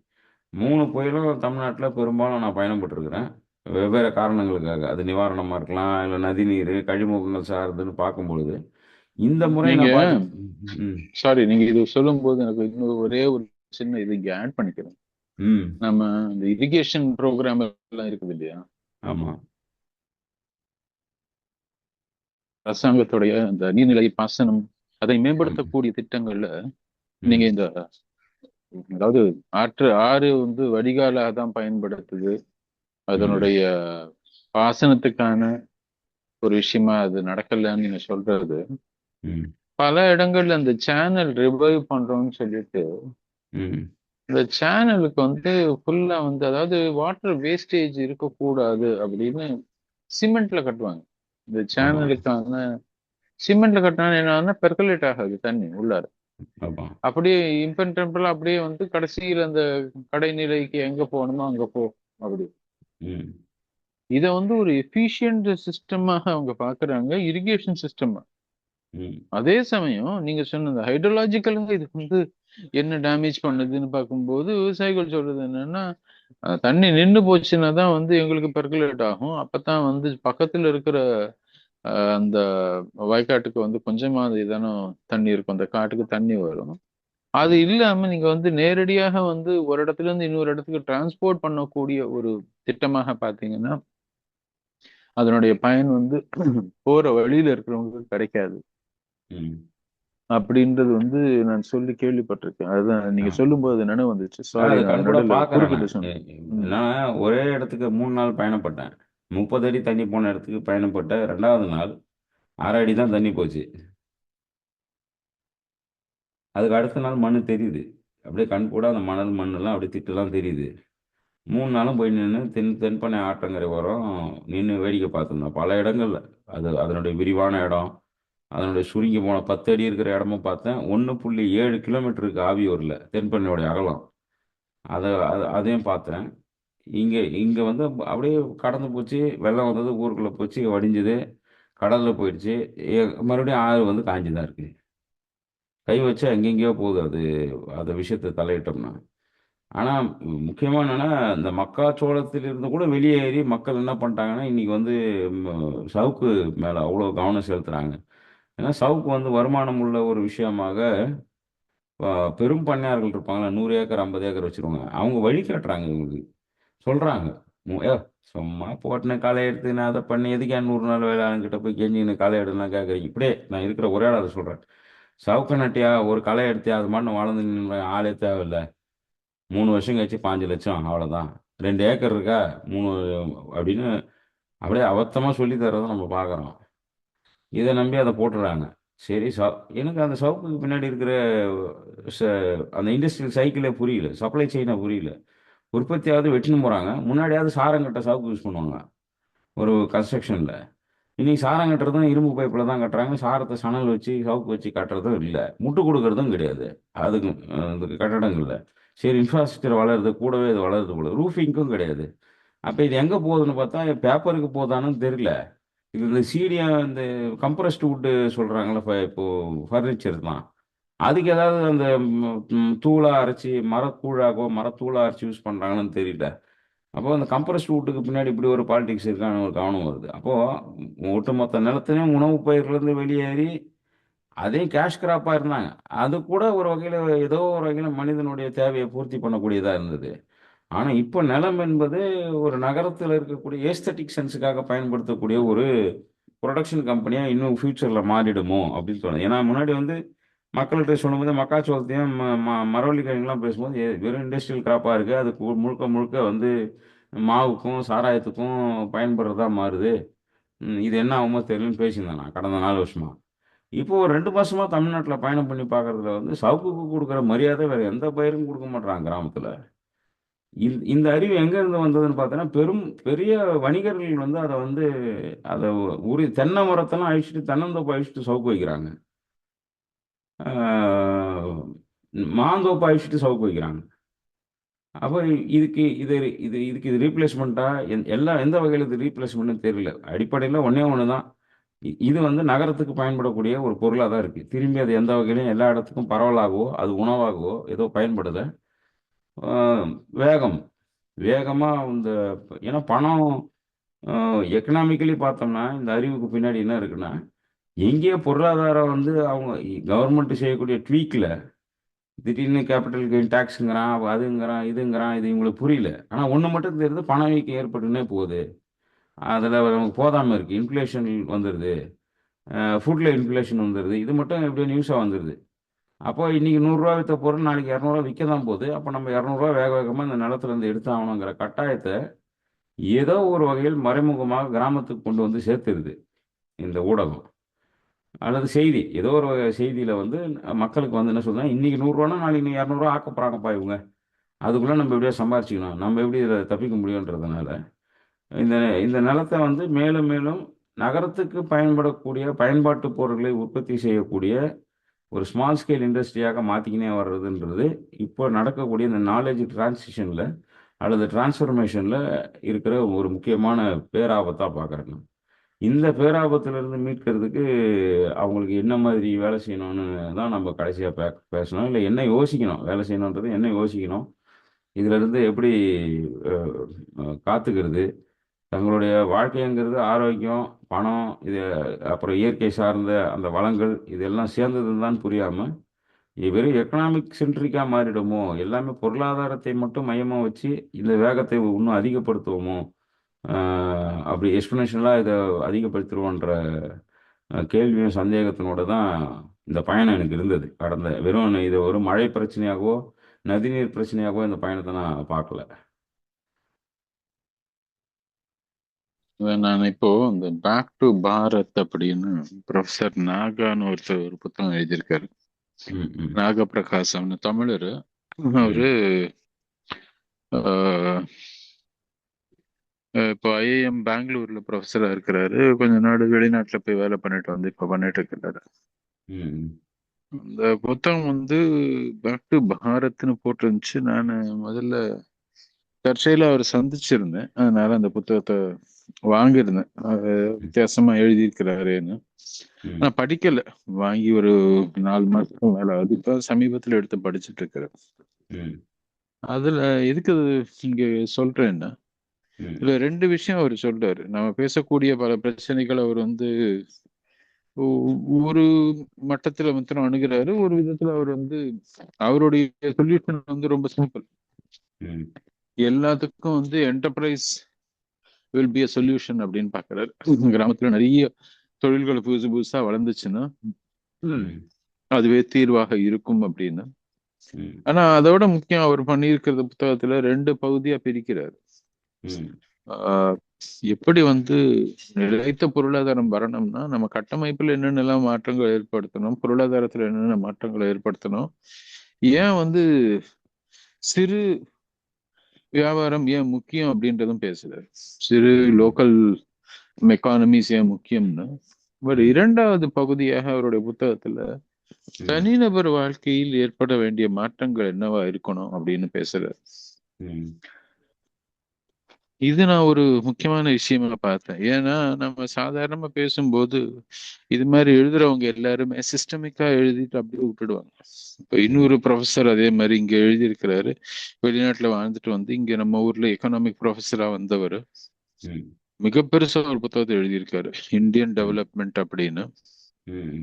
3 புயலும் தமிழ்நாட்டில் பெரும்பாலும் நான் பயணப்பட்டிருக்கிறேன். வெவ்வேறு காரணங்களுக்காக. அது நிவாரணமாக இருக்கலாம், இல்லை நதிநீர் கழிமுகங்கள் சார்ந்துன்னு பார்க்கும் பொழுது இந்த முறை நீங்க நான் பார்த்து. ம் சாரி, நீங்க இது சொல்லும் போது எனக்கு இன்னும் ஒரே ஒரு சின்ன இது இங்க ஆட் பண்ணிக்கிறேன். ம் நம்ம இந்த இரிகேஷன் ப்ரோக்ராம் எல்லாம் இருக்குது இல்லையா, ஆமாம். அரசாங்கத்துடைய இந்த நீர்நிலை பாசனம் அதை ஆமாம். மேம்படுத்தக்கூடிய திட்டங்கள்ல நீங்க ம் இந்த அதாவது ஆறு வந்து வடிகாலாக தான் பயன்படுத்துது, ம் அதனுடைய பாசனத்துக்கான ஒரு விஷயமா அது நடக்கலன்னு நீங்க சொல்றது. ம் பல இடங்கள்ல அந்த சேனல் ரிவைவ் பண்றோம்னு சொல்லிட்டு ம் இந்த சேனலுக்கு வந்து ஃபுல்லா வந்து அதாவது வாட்டர் வேஸ்டேஜ் இருக்கக்கூடாது அப்படின்னு சிமெண்ட்ல கட்டுவாங்க. இந்த ஆமாம். சேனலுக்கான சிமெண்ட்ல கட்டினா என்னன்னா பெர்குலேட் ஆகாது தண்ணி உள்ளார, ஆமாம். அப்படியே இம்பென்டபிளா அப்படியே வந்து கடைசியில் அந்த கடைநிலைக்கு எங்க போகணுமோ அங்க போ அப்படி. ம் இதை வந்து ஒரு எஃபிஷியன்ட் சிஸ்டமாக அவங்க பாக்குறாங்க, இரிகேஷன் சிஸ்டம். ம் அதே சமயம் நீங்க சொன்ன இந்த ஹைட்ரோலாஜிக்கலுங்க இது வந்து என்ன டேமேஜ் பண்ணுதுன்னு பார்க்கும்போது விவசாயிகள் சொல்றது என்னன்னா, தண்ணி நின்று போச்சுன்னா தான் வந்து எங்களுக்கு பெர்குலேட் ஆகும், அப்பதான் வந்து பக்கத்துல இருக்கிற அந்த வயக்காட்டுக்கு வந்து கொஞ்சமாவது இதான தண்ணி இருக்கும், அந்த காட்டுக்கு தண்ணி வரும். அது ம் இல்லாம நீங்க வந்து நேரடியாக வந்து ஒரு இடத்துல இருந்து இன்னொரு இடத்துக்கு டிரான்ஸ்போர்ட் பண்ணக்கூடிய ஒரு திட்டமாக பாத்தீங்கன்னா அதனுடைய பயன் வந்து போற வழியில இருக்கிறவங்களுக்கு கிடைக்காது ம் அப்படின்றது வந்து நான் சொல்லி கேள்விப்பட்டிருக்கேன். அதுதான் நீங்க ஆ. சொல்லும்போது நினைவு வந்துச்சு. சாரி, அதை நான் கண்கூட நடுவில் பார்க்குறேன் குறுக்கிட்டு நான். சொன்னேன். ம். நான் ஒரே இடத்துக்கு 3 நாள் பயணப்பட்டேன். 30 அடி தண்ணி போன இடத்துக்கு பயணப்பட்ட 2வது நாள் 1/2 அடி தான் தண்ணி போச்சு. அதுக்கு அடுத்த நாள் மண்ணு தெரியுது. அப்படியே கண்கூட அந்த மணல் மண்ணெல்லாம் அப்படியே திட்டுலாம் தெரியுது. 3 நாளும் போய் நின்று தென்பண்ணை ஆற்றங்கரை ஓரம் நின்று வேடிக்கை பார்த்துருந்தோம் பல இடங்கள்ல. அதனுடைய விரிவான இடம், அதனுடைய சுருங்கி போன 10 அடி இருக்கிற இடமும் பார்த்தேன். 1.7 கிலோமீட்டருக்கு ஆவியூரில் தென்பண்ணையோடைய அகலம். அதையும் பார்த்தேன். இங்கே இங்கே வந்து அப்படியே கடந்து போச்சு. வெள்ளம் வந்தது, ஊருக்குள்ளே போச்சு, வடிஞ்சுது, கடலில் போயிடுச்சு. மறுபடியும் ஆறு வந்து காஞ்சி தான் இருக்கு. கை வச்சா எங்கெங்கேயோ போகுது அது. அந்த விஷயத்தை தலையிட்டோம்னா. ஆனால் முக்கியமாக என்னென்னா, இந்த மக்காச்சோளத்திலிருந்து கூட வெளியேறி மக்கள் என்ன பண்ணிட்டாங்கன்னா இன்னைக்கு வந்து சவுக்கு மேலே அவ்வளோ கவனம் செலுத்துகிறாங்க. ஏன்னா சவுக்கு வந்து வருமானம் உள்ள ஒரு விஷயமாக பெரும் பண்ணையார்கள் இருப்பாங்களா, 100 ஏக்கர் 50 ஏக்கர் வச்சுருவாங்க. அவங்க வழி காட்டுறாங்க இவங்களுக்கு. சொல்றாங்க. சும்மா போட்டுன்னு களை எடுத்து நான் அதை பண்ணி எதுக்கு என் 100 நாள் வேலை ஆளுங்கிட்ட போய் கெஞ்சின்னு களை எடுலாம் கேட்குறீங்க. இப்படியே நான் இருக்கிற ஒரே ஆள் அதை சொல்கிறேன். சவுக்க நட்டியா ஒரு களை எடுத்தியா அது மட்டும் வளர்ந்து நின்று ஆளே தேவையில்லை. 3 வருஷம் கழிச்சு 5 லட்சம் அவ்வளோதான். 2 ஏக்கர் இருக்கா 3 அப்படின்னு அப்படியே அபத்தமாக சொல்லி தர்றதை நம்ம பார்க்குறோம். இதை நம்பி அதை போட்டுடுறாங்க. சரி எனக்கு அந்த சவுக்குக்கு பின்னாடி இருக்கிற ச அந்த இண்டஸ்ட்ரியல் சைக்கிளே புரியல. சப்ளை செயினே புரியல. உற்பத்தியாவது வெட்டின்னு போகிறாங்க. முன்னாடியாவது சாரங்கட்ட சவுக்கு யூஸ் பண்ணுவாங்க ஒரு கன்ஸ்ட்ரக்ஷனில். இன்னைக்கு சாரம் கட்டுறதும் இரும்பு பைப்பில் தான் கட்டுறாங்க. சாரத்தை சணல் வச்சு சவுக்கு வச்சு கட்டுறதும் இல்லை. முட்டு கொடுக்கறதும் கிடையாது. அதுக்கு அதுக்கு கட்டடங்கள்ல. சரி, இன்ஃப்ராஸ்ட்ரக்சர் வளருது, கூடவே இது வளருது போல. ரூஃபிங்க்கும் கிடையாது. அப்போ இது எங்கே போகுதுன்னு பார்த்தா பேப்பருக்கு போதான்னு தெரியல. இது இந்த சீடியா இந்த கம்ப்ரஸ்ட் வுட்டு சொல்கிறாங்களே இப்போ ஃபர்னிச்சர் தான். அதுக்கு ஏதாவது அந்த தூளா அரைச்சி மரக்கூழாகோ மரத்தூளா அரைச்சி யூஸ் பண்ணுறாங்கன்னு தெரியல. அப்போ அந்த கம்ப்ரஸ்ட் வுட்டுக்கு பின்னாடி இப்படி ஒரு பாலிடிக்ஸ் இருக்கான்னு ஒரு கவனம் வருது. அப்போது ஒட்டுமொத்த நிலத்திலையும் உணவு பயிர்லேருந்து வெளியேறி அதையும் கேஷ் கிராப்பா இருந்தாங்க. அது கூட ஒரு வகையில ஏதோ ஒரு வகையில மனிதனுடைய தேவையை பூர்த்தி பண்ணக்கூடியதா இருந்தது. ஆனா இப்ப நிலம் என்பது ஒரு நகரத்துல இருக்கக்கூடிய ஏஸ்தட்டிக் சென்ஸுக்காக பயன்படுத்தக்கூடிய ஒரு புரொடக்ஷன் கம்பெனியா இன்னும் ஃபியூச்சர்ல மாறிடுமோ அப்படின்னு தோணுது. ஏன்னா முன்னாடி வந்து மக்கள்கிட்ட சொல்லும்போது மக்காச்சோளத்தையும் மரவள்ளி கிழங்குலாம் பேசும்போது வெறும் இண்டஸ்ட்ரியல் கிராப்பா இருக்கு. அது முழுக்க முழுக்க வந்து மாவுக்கும் சாராயத்துக்கும் பயன்படுறதா மாறுது. இது என்ன ஆகுமோ தெரியலன்னு பேசியிருந்தேன் நான் கடந்த 4 வருஷமா. இப்போ ஒரு 2 மாசமா தமிழ்நாட்டுல பயணம் பண்ணி பார்க்கறதுல வந்து சவுக்குக்கு குடுக்குற மரியாதை வேற எந்த பயிருக்கும் குடுக்க மாட்றாங்க கிராமத்துல. இந்த அறிவு எங்க இருந்து வந்ததுன்னு பார்த்தீங்கன்னா, பெரிய வணிகர்கள் வந்து அத வந்து அத தென்னை மரத்தெல்லாம் அழிச்சுட்டு, தென்னந்தோப்ப அழிச்சுட்டு சவுக்கு வைக்கிறாங்க. ஆ மாந்தோப்ப அழிச்சுட்டு சவுக்கு வைக்கிறாங்க. அப்ப இதுக்கு இது இதுக்கு ரீப்ளேஸ்மென்ட்டா எந்த வகையில இது ரீப்ளேஸ்மென்ட்ன்னு தெரியல. அடிப்படையில ஒண்ணே ஒண்ணு தான். இது வந்து நகரத்துக்கு பயன்படக்கூடிய ஒரு பொருளா தான் இருக்கு. திரும்பி அது எந்த வகையிலும் எல்லா இடத்துக்கும் பரவலாகவோ, அது உணவாகவோ ஏதோ பயன்படுது. ஆ வேகம். வேகமா இந்த ஏன்னா பணம் எக்கனாமிக்கலி பார்த்தோம்னா, இந்த அறிவுக்கு பின்னாடி என்ன இருக்குன்னா, எங்கேயோ பொருளாதாரம் வந்து அவங்க கவர்ன்மெண்ட் செய்யக்கூடிய ட்வீக்ல திடீர்னு கேபிட்டல் கெயின் டாக்ஸ்ங்கிறான், அதுங்கிறான், இதுங்கிறான். இது இவங்களுக்கு புரியல. ஆனா ஒண்ணு மட்டும் தெரியுது, பணவீக்கம் ஏற்பட்டுன்னே போகுது. அதுல நமக்கு போதாம இருக்கு. இன்ஃப்ளேஷன் வந்துருது. ஃபுட்ல இன்ஃப்ளேஷன் வந்துருது. இது மட்டும் எப்படியோ நியூஸா வந்துருது. அப்போ இன்னைக்கு ரூ. 100 வித்த பொருள் நாளைக்கு ரூ. 200 விக்க தான் போகுது. அப்ப நம்ம ரூ. 200 வேக வேகமா இந்த நிலத்துல இருந்து எடுத்தாகணுங்கிற கட்டாயத்த ஏதோ ஒரு வகையில் மறைமுகமாக கிராமத்துக்கு கொண்டு வந்து சேர்த்துருது இந்த ஊடகம். அல்லது செய்தி. ஏதோ ஒரு செய்தியில வந்து மக்களுக்கு வந்து என்ன சொல்றேன், இன்னைக்கு ரூ. 100னா நாளைக்கு நீ ரூ. 200 ஆக்க போறாங்கப்பா இவங்க. அதுக்குள்ள நம்ம எப்படியோ சம்பாரிச்சுக்கணும். நம்ம எப்படி இத தப்பிக்க முடியுன்றதுனால, இந்த இந்த நிலத்த வந்து மேலும் மேலும் நகரத்துக்கு பயன்படக்கூடிய பயன்பாட்டு பொருட்களை உற்பத்தி செய்யக்கூடிய ஒரு ஸ்மால் ஸ்கேல் இண்டஸ்ட்ரியாக மாத்திக்கினே வர்றதுன்றது, இப்போ நடக்கக்கூடிய இந்த நாலேட்ஜ் டிரான்சிஷன்ல அல்லது டிரான்ஸ்ஃபர்மேஷன்ல இருக்கிற ஒரு முக்கியமான பேராபத்தா பார்க்குறேன் நான். இந்த பேராபத்திலிருந்து மீட்கிறதுக்கு அவங்களுக்கு என்ன மாதிரி வேலை செய்யணும்னு தான் நம்ம கடைசியா பேசணும். இல்ல என்ன யோசிக்கணும்? வேலை செய்யணுன்றது என்ன யோசிக்கணும்? இதிலிருந்து எப்படி அ காத்துக்கிறது? தங்களுடைய வாழ்க்கைங்கிறது ஆரோக்கியம், பணம், அப்புறம் இயற்கை சார்ந்த அந்த வளங்கள் இதெல்லாம் சேர்ந்ததுன்னு தான் புரியாம, இது வெறும் எக்கனாமிக் சென்ட்ரிக்கா மாறிடுமோ? எல்லாமே பொருளாதாரத்தை மட்டும் மையமா வச்சு இந்த வேகத்தை இன்னும் அதிகப்படுத்துவோமோ? அ அப்படி எக்ஸ்போனன்ஷியலா இத அதிகப்படுத்திருவோன்ற கேள்வியும் சந்தேகத்தினோட தான் இந்த பயணம் எனக்கு இருந்தது. வெறும் இது ஒரு மழை பிரச்சனையாகவோ, நதிநீர் பிரச்சனையாகவோ இந்த பயணத்த நான் பார்க்கல. நான் இப்போ இந்த பேக் டு பாரத் அப்படின்னு ப்ரொஃபசர் நாகான்னு ஒருத்தர் ஒரு புத்தகம் எழுதியிருக்காரு. ம், ம், நாக பிரகாசம்னு தமிழரு. ம், அவரு ஆஹ், இப்போ ஐஐஎம் பெங்களூர்ல ப்ரொஃபஸரா இருக்கிறாரு. கொஞ்ச நாடு வெளிநாட்டுல போய் வேலை பண்ணிட்டு வந்து இப்ப பண்ணிட்டு இருக்கிறாரு. ம், இந்த புத்தகம் வந்து பேக் டு பாரத்னு போட்டிருந்துச்சு. நான் முதல்ல தற்செயலா அவர் சந்திச்சிருந்தேன். அதனால அந்த புத்தகத்தை வாங்கியிருந்தேன். ம், வித்தியாசமா எழுதியிருக்கிறாருன்னு. ம், நான் படிக்கல. வாங்கி ஒரு 4 மாசத்துக்கு மேல ஆகுது. இப்ப சமீபத்துல எடுத்து படிச்சுட்டு இருக்கிறேன். ம், அதுல எதுக்கு அது இங்க சொல்றேன்னா, ம், இதுல 2 விஷயம் அவர் சொல்றாரு. நம்ம பேசக்கூடிய பல பிரச்சனைகள் அவர் வந்து ஒரு மட்டத்துல மாத்திரம் அணுகிறாரு. ஒரு விதத்துல அவர் வந்து அவருடைய சொல்யூஷன் வந்து ரொம்ப சிம்பிள். ம், எல்லாத்துக்கும் வந்து enterprise will be a solution அப்படின்னு பாக்குறாரு. கிராமத்துல நிறைய தொழில்கள் புதுசு புதுசா வளர்ந்துச்சுன்னா ம், அதுவே தீர்வாக இருக்கும் அப்படின்னு. ம், ஆனா அதோட முக்கியம் அவர் பண்ணியிருக்கிற புத்தகத்துல 2 பகுதியா பிரிக்கிறார். ம், ஆஹ் எப்படி வந்து நிலைத்த பொருளாதாரம் வரணும்னா நம்ம கட்டமைப்புல என்னென்னலாம் மாற்றங்கள் ஏற்படுத்தணும், பொருளாதாரத்துல என்னென்ன மாற்றங்களை ஏற்படுத்தணும், ம், ஏன் வந்து சிறு வியாபாரம் ஏன் முக்கியம் அப்படின்றதும் பேசுறாரு. சிறு ம், லோக்கல் எக்கானமிஸ் ஏன் முக்கியம்னு. பட் ம், 2வது பகுதியாக அவருடைய புத்தகத்துல ம், தனிநபர் வாழ்க்கையில் ஏற்பட வேண்டிய மாற்றங்கள் என்னவா இருக்கணும் அப்படின்னு பேசுறாரு. ம், இது நான் ஒரு முக்கியமான விஷயமா பார்த்தேன். ஏன்னா நம்ம சாதாரணமா பேசும்போது இது மாதிரி எழுதுறவங்க எல்லாருமே சிஸ்டமிக்கா எழுதிட்டு அப்படியே விட்டுடுவாங்க. இப்ப ம், இன்னொரு ப்ரொஃபஸர் அதே மாதிரி இங்க எழுதியிருக்கிறாரு. வெளிநாட்டுல வாழ்ந்துட்டு வந்து இங்க நம்ம ஊர்ல எக்கனாமிக் ப்ரொஃபஸரா வந்தவர். ம், மிக பெருசா ஒரு புத்தகத்தை எழுதியிருக்காரு, இந்தியன் ம், டெவலப்மெண்ட் அப்படின்னு. ம்,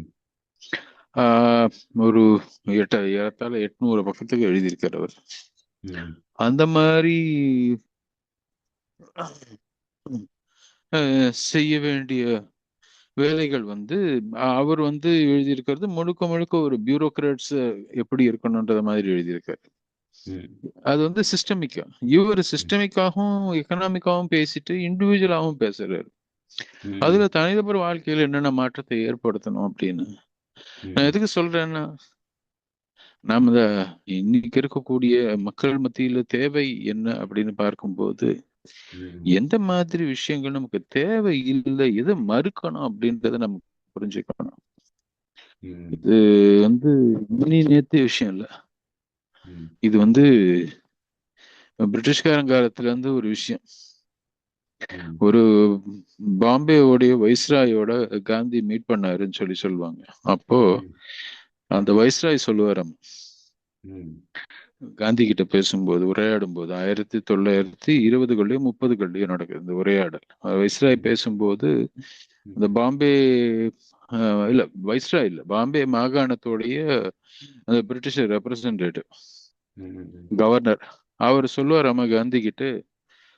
ஆஹ் ஒரு ஏறத்தாழ 800 பக்கத்துக்கு எழுதியிருக்கார் அவர். அந்த மாதிரி செய்ய வேண்டிய வேலைகள் வந்து அவர் வந்து எழுதியிருக்கிறது முழுக்க முழுக்க ஒரு பியூரோக்ராட்ஸ் எப்படி இருக்கணும்ன்றத மாதிரி எழுதியிருக்காரு. அது வந்து சிஸ்டமிக்கா, இவர் சிஸ்டமிக்காகவும் எக்கனாமிக்காவும் பேசிட்டு இண்டிவிஜுவலாகவும் பேசுறாரு. அதுல தனிநபர் வாழ்க்கையில என்னென்ன மாற்றத்தை ஏற்படுத்தணும் அப்படின்னு நான் எதுக்கு சொல்றேன்னா, நாம இன்னைக்கு இருக்கக்கூடிய மக்கள் மத்தியில தேவை என்ன அப்படின்னு பார்க்கும்போது எந்த மாதிரி விஷயங்கள் நமக்கு தேவை இல்லை, எதை மறுக்கணும் அப்படின்றத நம்ம புரிஞ்சுக்கணும். இது வந்து நேத்து விஷயம் இல்ல, இது வந்து பிரிட்டிஷ்காரன் காலத்துல இருந்து ஒரு விஷயம். ஒரு பாம்பேவுடைய வைஸ்ராயோட காந்தி மீட் பண்ணாருன்னு சொல்லுவாங்க. அப்போ அந்த வைஸ்ராய் சொல்லுவாராம் காந்தி கிட்ட பேசும்போது, உரையாடும் போது 1920 30 நடக்குது இந்த உரையாடல். வைஸ்ராய் பேசும்போது இந்த பாம்பே இல்ல வைஸ்ராய் இல்ல, பாம்பே மாகாணத்துடைய அந்த பிரிட்டிஷ் ரெப்ரசன்டேட்டிவ் கவர்னர் அவர் சொல்லுவாராம காந்தி கிட்ட,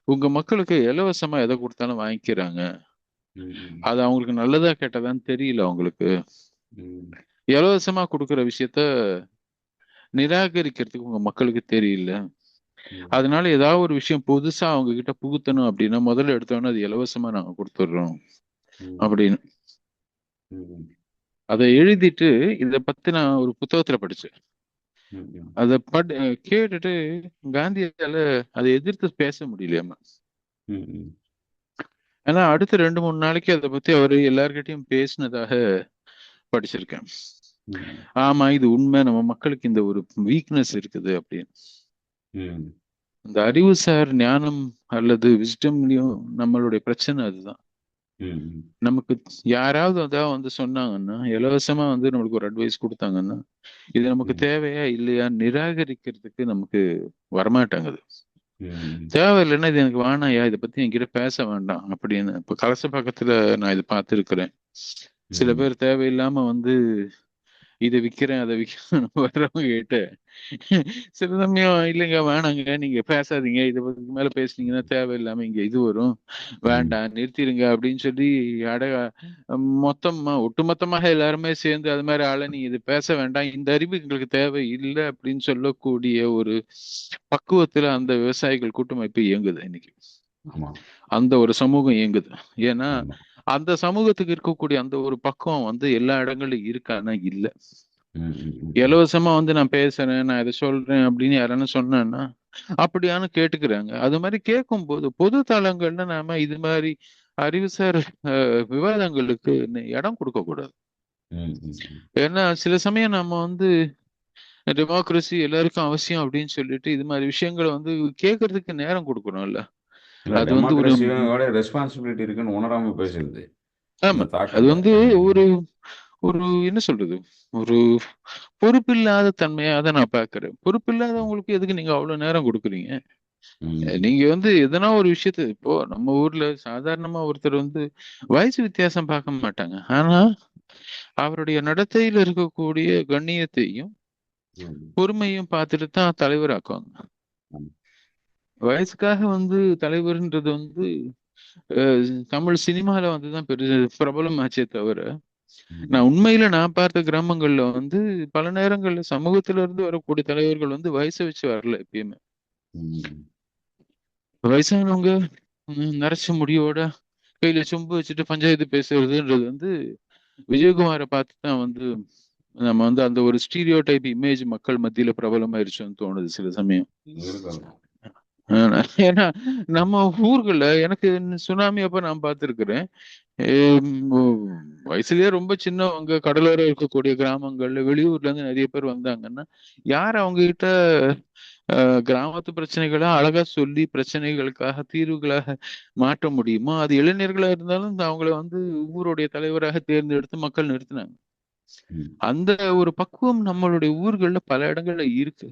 உங்க மக்களுக்கு இலவசமா எதை கொடுத்தாலும் வாங்கிக்கிறாங்க, அது அவங்களுக்கு நல்லதா கெட்டதான்னு தெரியல, அவங்களுக்கு இலவசமா கொடுக்குற விஷயத்த நிராகரிக்கிறதுக்கு உங்க மக்களுக்கு தெரியல, அதனால ஏதாவது ஒரு விஷயம் புதுசா அவங்க கிட்ட புகுத்தணும் அப்படின்னா முதல்ல எடுத்தோன்னா அது இலவசமா நாங்க கொடுத்துடுறோம் அப்படின்னு அதை எழுதிட்டு, இத பத்தி நான் ஒரு புத்தகத்துல படிச்சேன். அத கேட்டுட்டு காந்தியால அதை எதிர்த்து பேச முடியலையாம. ஏன்னா அடுத்த 2-3 நாளைக்கு அதை பத்தி அவரு எல்லார்கிட்டையும் பேசினதாக படிச்சிருக்கேன். ஆமா, இது உண்மை, நம்ம மக்களுக்கு இந்த ஒரு வீக்னஸ் இருக்குது அப்படின்னு. இந்த அறிவுசார் ஞானம் அல்லது விஸ்டம்லயும் நம்மளுடைய பிரச்சனை அதுதான். நமக்கு யாராவது அதான் வந்து சொன்னாங்கன்னா, இலவசமா வந்து நம்மளுக்கு ஒரு அட்வைஸ் கொடுத்தாங்கன்னா, இது நமக்கு தேவையா இல்லையா நிராகரிக்கிறதுக்கு நமக்கு வரமாட்டாங்குது. தேவையில்லைன்னா இது எனக்கு வேணாயா, இதை பத்தி என்கிட்ட பேச வேண்டாம் அப்படின்னு. இப்ப கலச பக்கத்துல நான் இதை பார்த்துருக்கிறேன். சில பேர் தேவையில்லாம வந்து இதை விக்கிறேன் அதை விக்கிறேன் வர்றவங்க கிட்ட சில சமயம் இல்லைங்க வேணாங்க நீங்க பேசாதீங்க, இதை பத்தி மேல பேசுனீங்கன்னா தேவையில்லாம இங்க இது வரும், வேண்டாம் நிறுத்திடுங்க அப்படின்னு சொல்லி ஒட்டுமொத்தமாக எல்லாருமே சேர்ந்து அது மாதிரி ஆள நீங்க இது பேச வேண்டாம், இந்த அறிவு எங்களுக்கு தேவை இல்லை அப்படின்னு சொல்லக்கூடிய ஒரு பக்குவத்துல அந்த விவசாயிகள் கூட்டமைப்பு இயங்குது இன்னைக்கு. அந்த ஒரு சமூகம் இயங்குது. ஏன்னா அந்த சமூகத்துக்கு இருக்கக்கூடிய அந்த ஒரு பக்குவம் வந்து எல்லா இடங்கள்லயும் இருக்கான்னா இல்ல. இலவசமா வந்து நான் பேசுறேன், நான் இதை சொல்றேன் அப்படின்னு யாரானு சொன்னேன்னா அப்படியானு கேட்டுக்கிறாங்க. அது மாதிரி கேட்கும் போது பொது தளங்கள்ல நாம இது மாதிரி அறிவுசார் விவாதங்களுக்கு இடம் கொடுக்க கூடாது. ஏன்னா சில சமயம் நம்ம வந்து டெமோக்ரஸி எல்லாருக்கும் அவசியம் அப்படின்னு சொல்லிட்டு இது மாதிரி விஷயங்களை வந்து கேட்கறதுக்கு நேரம் கொடுக்கணும்ல. அது வந்து ஒரு ரெஸ்பான்சிபிலிட்டி இருக்குன்னு உணராம பேசுறது. ஆமா, அது வந்து ஒரு ஒரு என்ன சொல்றது, ஒரு பொறுப்பில்லாத தன்மையா தான் நான் பாக்குறேன். பொறுப்பில்லாதவங்களுக்கு எதுக்கு நீங்க அவ்வளவு நேரம் கொடுக்குறீங்க? நீங்க வந்து எதனா ஒரு விஷயத்த, இப்போ நம்ம ஊர்ல சாதாரணமா ஒருத்தர் வந்து வயசு வித்தியாசம் பார்க்க மாட்டாங்க, ஆனா அவருடைய நடத்தையில இருக்கக்கூடிய கண்ணியத்தையும் பொறுமையும் பார்த்துட்டு தான் தலைவராக்குவாங்க. வயசுக்காக வந்து தலைவர்ன்றது வந்து தமிழ் சினிமால வந்துதான் பெரிய பிரபலம் ஆச்சே தவிர, நான் உண்மையில நான் பார்த்த கிராமங்கள்ல வந்து பல நேரங்கள்ல சமூகத்தில இருந்து வரக்கூடிய தலைவர்கள் வந்து வயசை வச்சு வரல. எப்பயுமே வயசானவங்க நரைச்ச முடியோட கையில சொம்பு வச்சுட்டு பஞ்சாயத்து பேசுறதுன்றது வந்து விஜயகுமாரை பார்த்து தான் வந்து நம்ம வந்து அந்த ஒரு ஸ்டீரியோ டைப் இமேஜ் மக்கள் மத்தியில பிரபலமாயிருச்சுன்னு தோணுது சில சமயம். ஏன்னா நம்ம ஊர்கள்ல எனக்கு சுனாமி அப்ப நான் பார்த்திருக்கிறேன், வயசுலயே ரொம்ப சின்னவங்க கடலோரம் இருக்கக்கூடிய கிராமங்கள்ல வெளியூர்ல இருந்து நிறைய பேர் வந்தாங்கன்னா யார் அவங்க கிட்ட கிராமத்து பிரச்சனைகளை அழகா சொல்லி பிரச்சனைகளுக்காக தீர்வுகளாக மாற்ற முடியுமோ அது இளைஞர்களா இருந்தாலும் அவங்கள வந்து ஊருடைய தலைவராக தேர்ந்தெடுத்து மக்கள் நிறுத்தினாங்க. அந்த ஒரு பக்குவம் நம்மளுடைய ஊர்கள்ல பல இடங்கள்ல இருக்கு,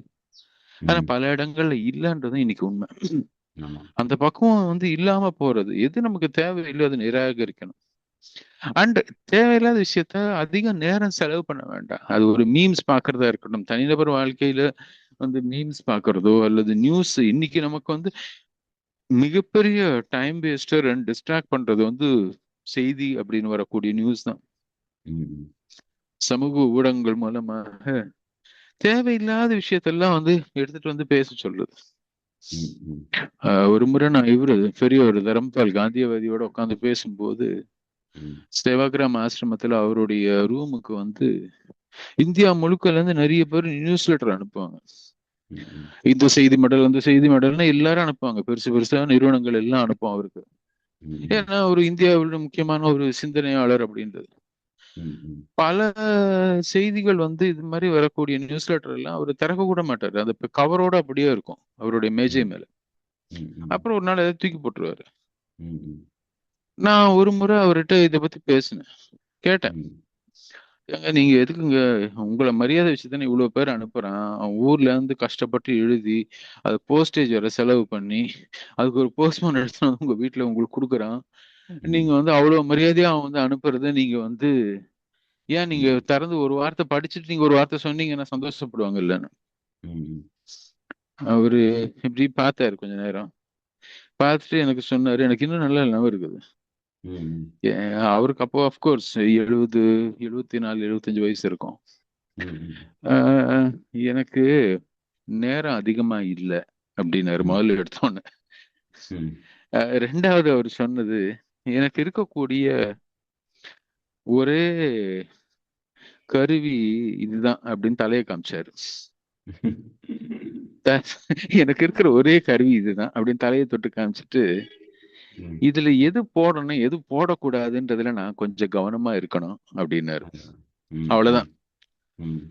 ஆனா பல இடங்கள்ல இல்லைன்றதும் இன்னைக்கு உண்மை. அந்த பக்குவம் வந்து இல்லாம போறது, எது நமக்கு தேவையில்லை அதை நிராகரிக்கணும். அண்ட் தேவையில்லாத விஷயத்த அதிக நேரம் செலவு பண்ண வேண்டாம். அது ஒரு மீம்ஸ் பாக்குறதா இருக்கட்டும், தனிநபர் வாழ்க்கையில வந்து மீம்ஸ் பாக்குறதோ அல்லது நியூஸ். இன்னைக்கு நமக்கு வந்து மிகப்பெரிய டைம் வேஸ்டர் அண்ட் டிஸ்ட்ராக்ட் பண்றது வந்து செய்தி அப்படின்னு வரக்கூடிய நியூஸ் தான். ம். சமூக ஊடகங்கள் மூலமாக தேவையில்லாத விஷயத்தெல்லாம் வந்து எடுத்துட்டு வந்து பேச சொல்லுது. ம். ம். ஒரு முறை நான் இவரு பெரியவர் தரம்பால் காந்தியவாதியோட உட்காந்து பேசும்போது, ம். சேவாகிராம் ஆசிரமத்துல அவருடைய ரூமுக்கு வந்து இந்தியா முழுக்கல இருந்து நிறைய பேர் நியூஸ் லெட்டர் அனுப்புவாங்க. ம். இந்த செய்தி மடல் அந்த செய்தி மடல்னு எல்லாரும் அனுப்புவாங்க. பெருசு பெருசா நிறுவனங்கள் எல்லாம் அனுப்பும் அவருக்கு. ம். ஏன்னா ஒரு இந்தியாவில் முக்கியமான ஒரு சிந்தனையாளர் அப்படின்றது. ம். ம். பல செய்திகள் வந்து இது மாதிரி வரக்கூடிய நியூஸ் லெட்டர் எல்லாம் அவர் திறக்க கூட மாட்டாரு. அந்த கவரோட அப்படியே இருக்கும் அவருடைய மேஜை ம். மேல. ம். ம். அப்புறம் ஒரு நாள் ஏதாவது தூக்கி போட்டுருவாரு. ம். நான் ஒரு முறை அவர்கிட்ட இதை பத்தி பேசினேன். கேட்டேன், ம். ஏங்க நீங்க எதுக்குங்க உங்களை மரியாதை வச்சு தானே இவ்வளவு பேர் அனுப்புறான். அவன் ஊர்ல இருந்து கஷ்டப்பட்டு எழுதி அது போஸ்டேஜ் வர செலவு பண்ணி அதுக்கு ஒரு போஸ்ட்மேன் எடுத்து வந்து உங்க வீட்டுல உங்களுக்கு கொடுக்குறான். ம். நீங்க வந்து அவ்வளவு மரியாதையா அவன் வந்து அனுப்புறத நீங்க வந்து ஏன் நீங்க ம். திறந்து ஒரு வார்த்தை படிச்சுட்டு நீங்க ஒரு வார்த்தை சொன்னீங்கன்னா சந்தோஷப்படுவாங்க இல்லன்னு. ம். அவரு இப்படி பார்த்தாரு கொஞ்ச நேரம். பார்த்துட்டு எனக்கு சொன்னாரு, எனக்கு இன்னும் நல்ல நினைவு இருக்குது. ம். அவருக்கு அப்போ அஃப்கோர்ஸ் 70, 74, 75 வயசு இருக்கும். ம். ஆஹ் எனக்கு நேரம் அதிகமா இல்லை அப்படின்னாரு ம். முதல்ல எடுத்தோன்னே. ம். ரெண்டாவது அவர் சொன்னது, எனக்கு இருக்கக்கூடிய ஒரே கருவி இதுதான் அப்படின்னு தலையை காமிச்சாரு. எனக்கு இருக்கிற ஒரே கருவி இதுதான் அப்படின்னு தலையை தொட்டு காமிச்சிட்டு, ம். இதுல எது போடணும் எது போடக்கூடாதுன்றதுல நான் கொஞ்சம் கவனமா இருக்கணும் அப்படின்னாரு. ம். ம். அவ்வளவுதான். ம்.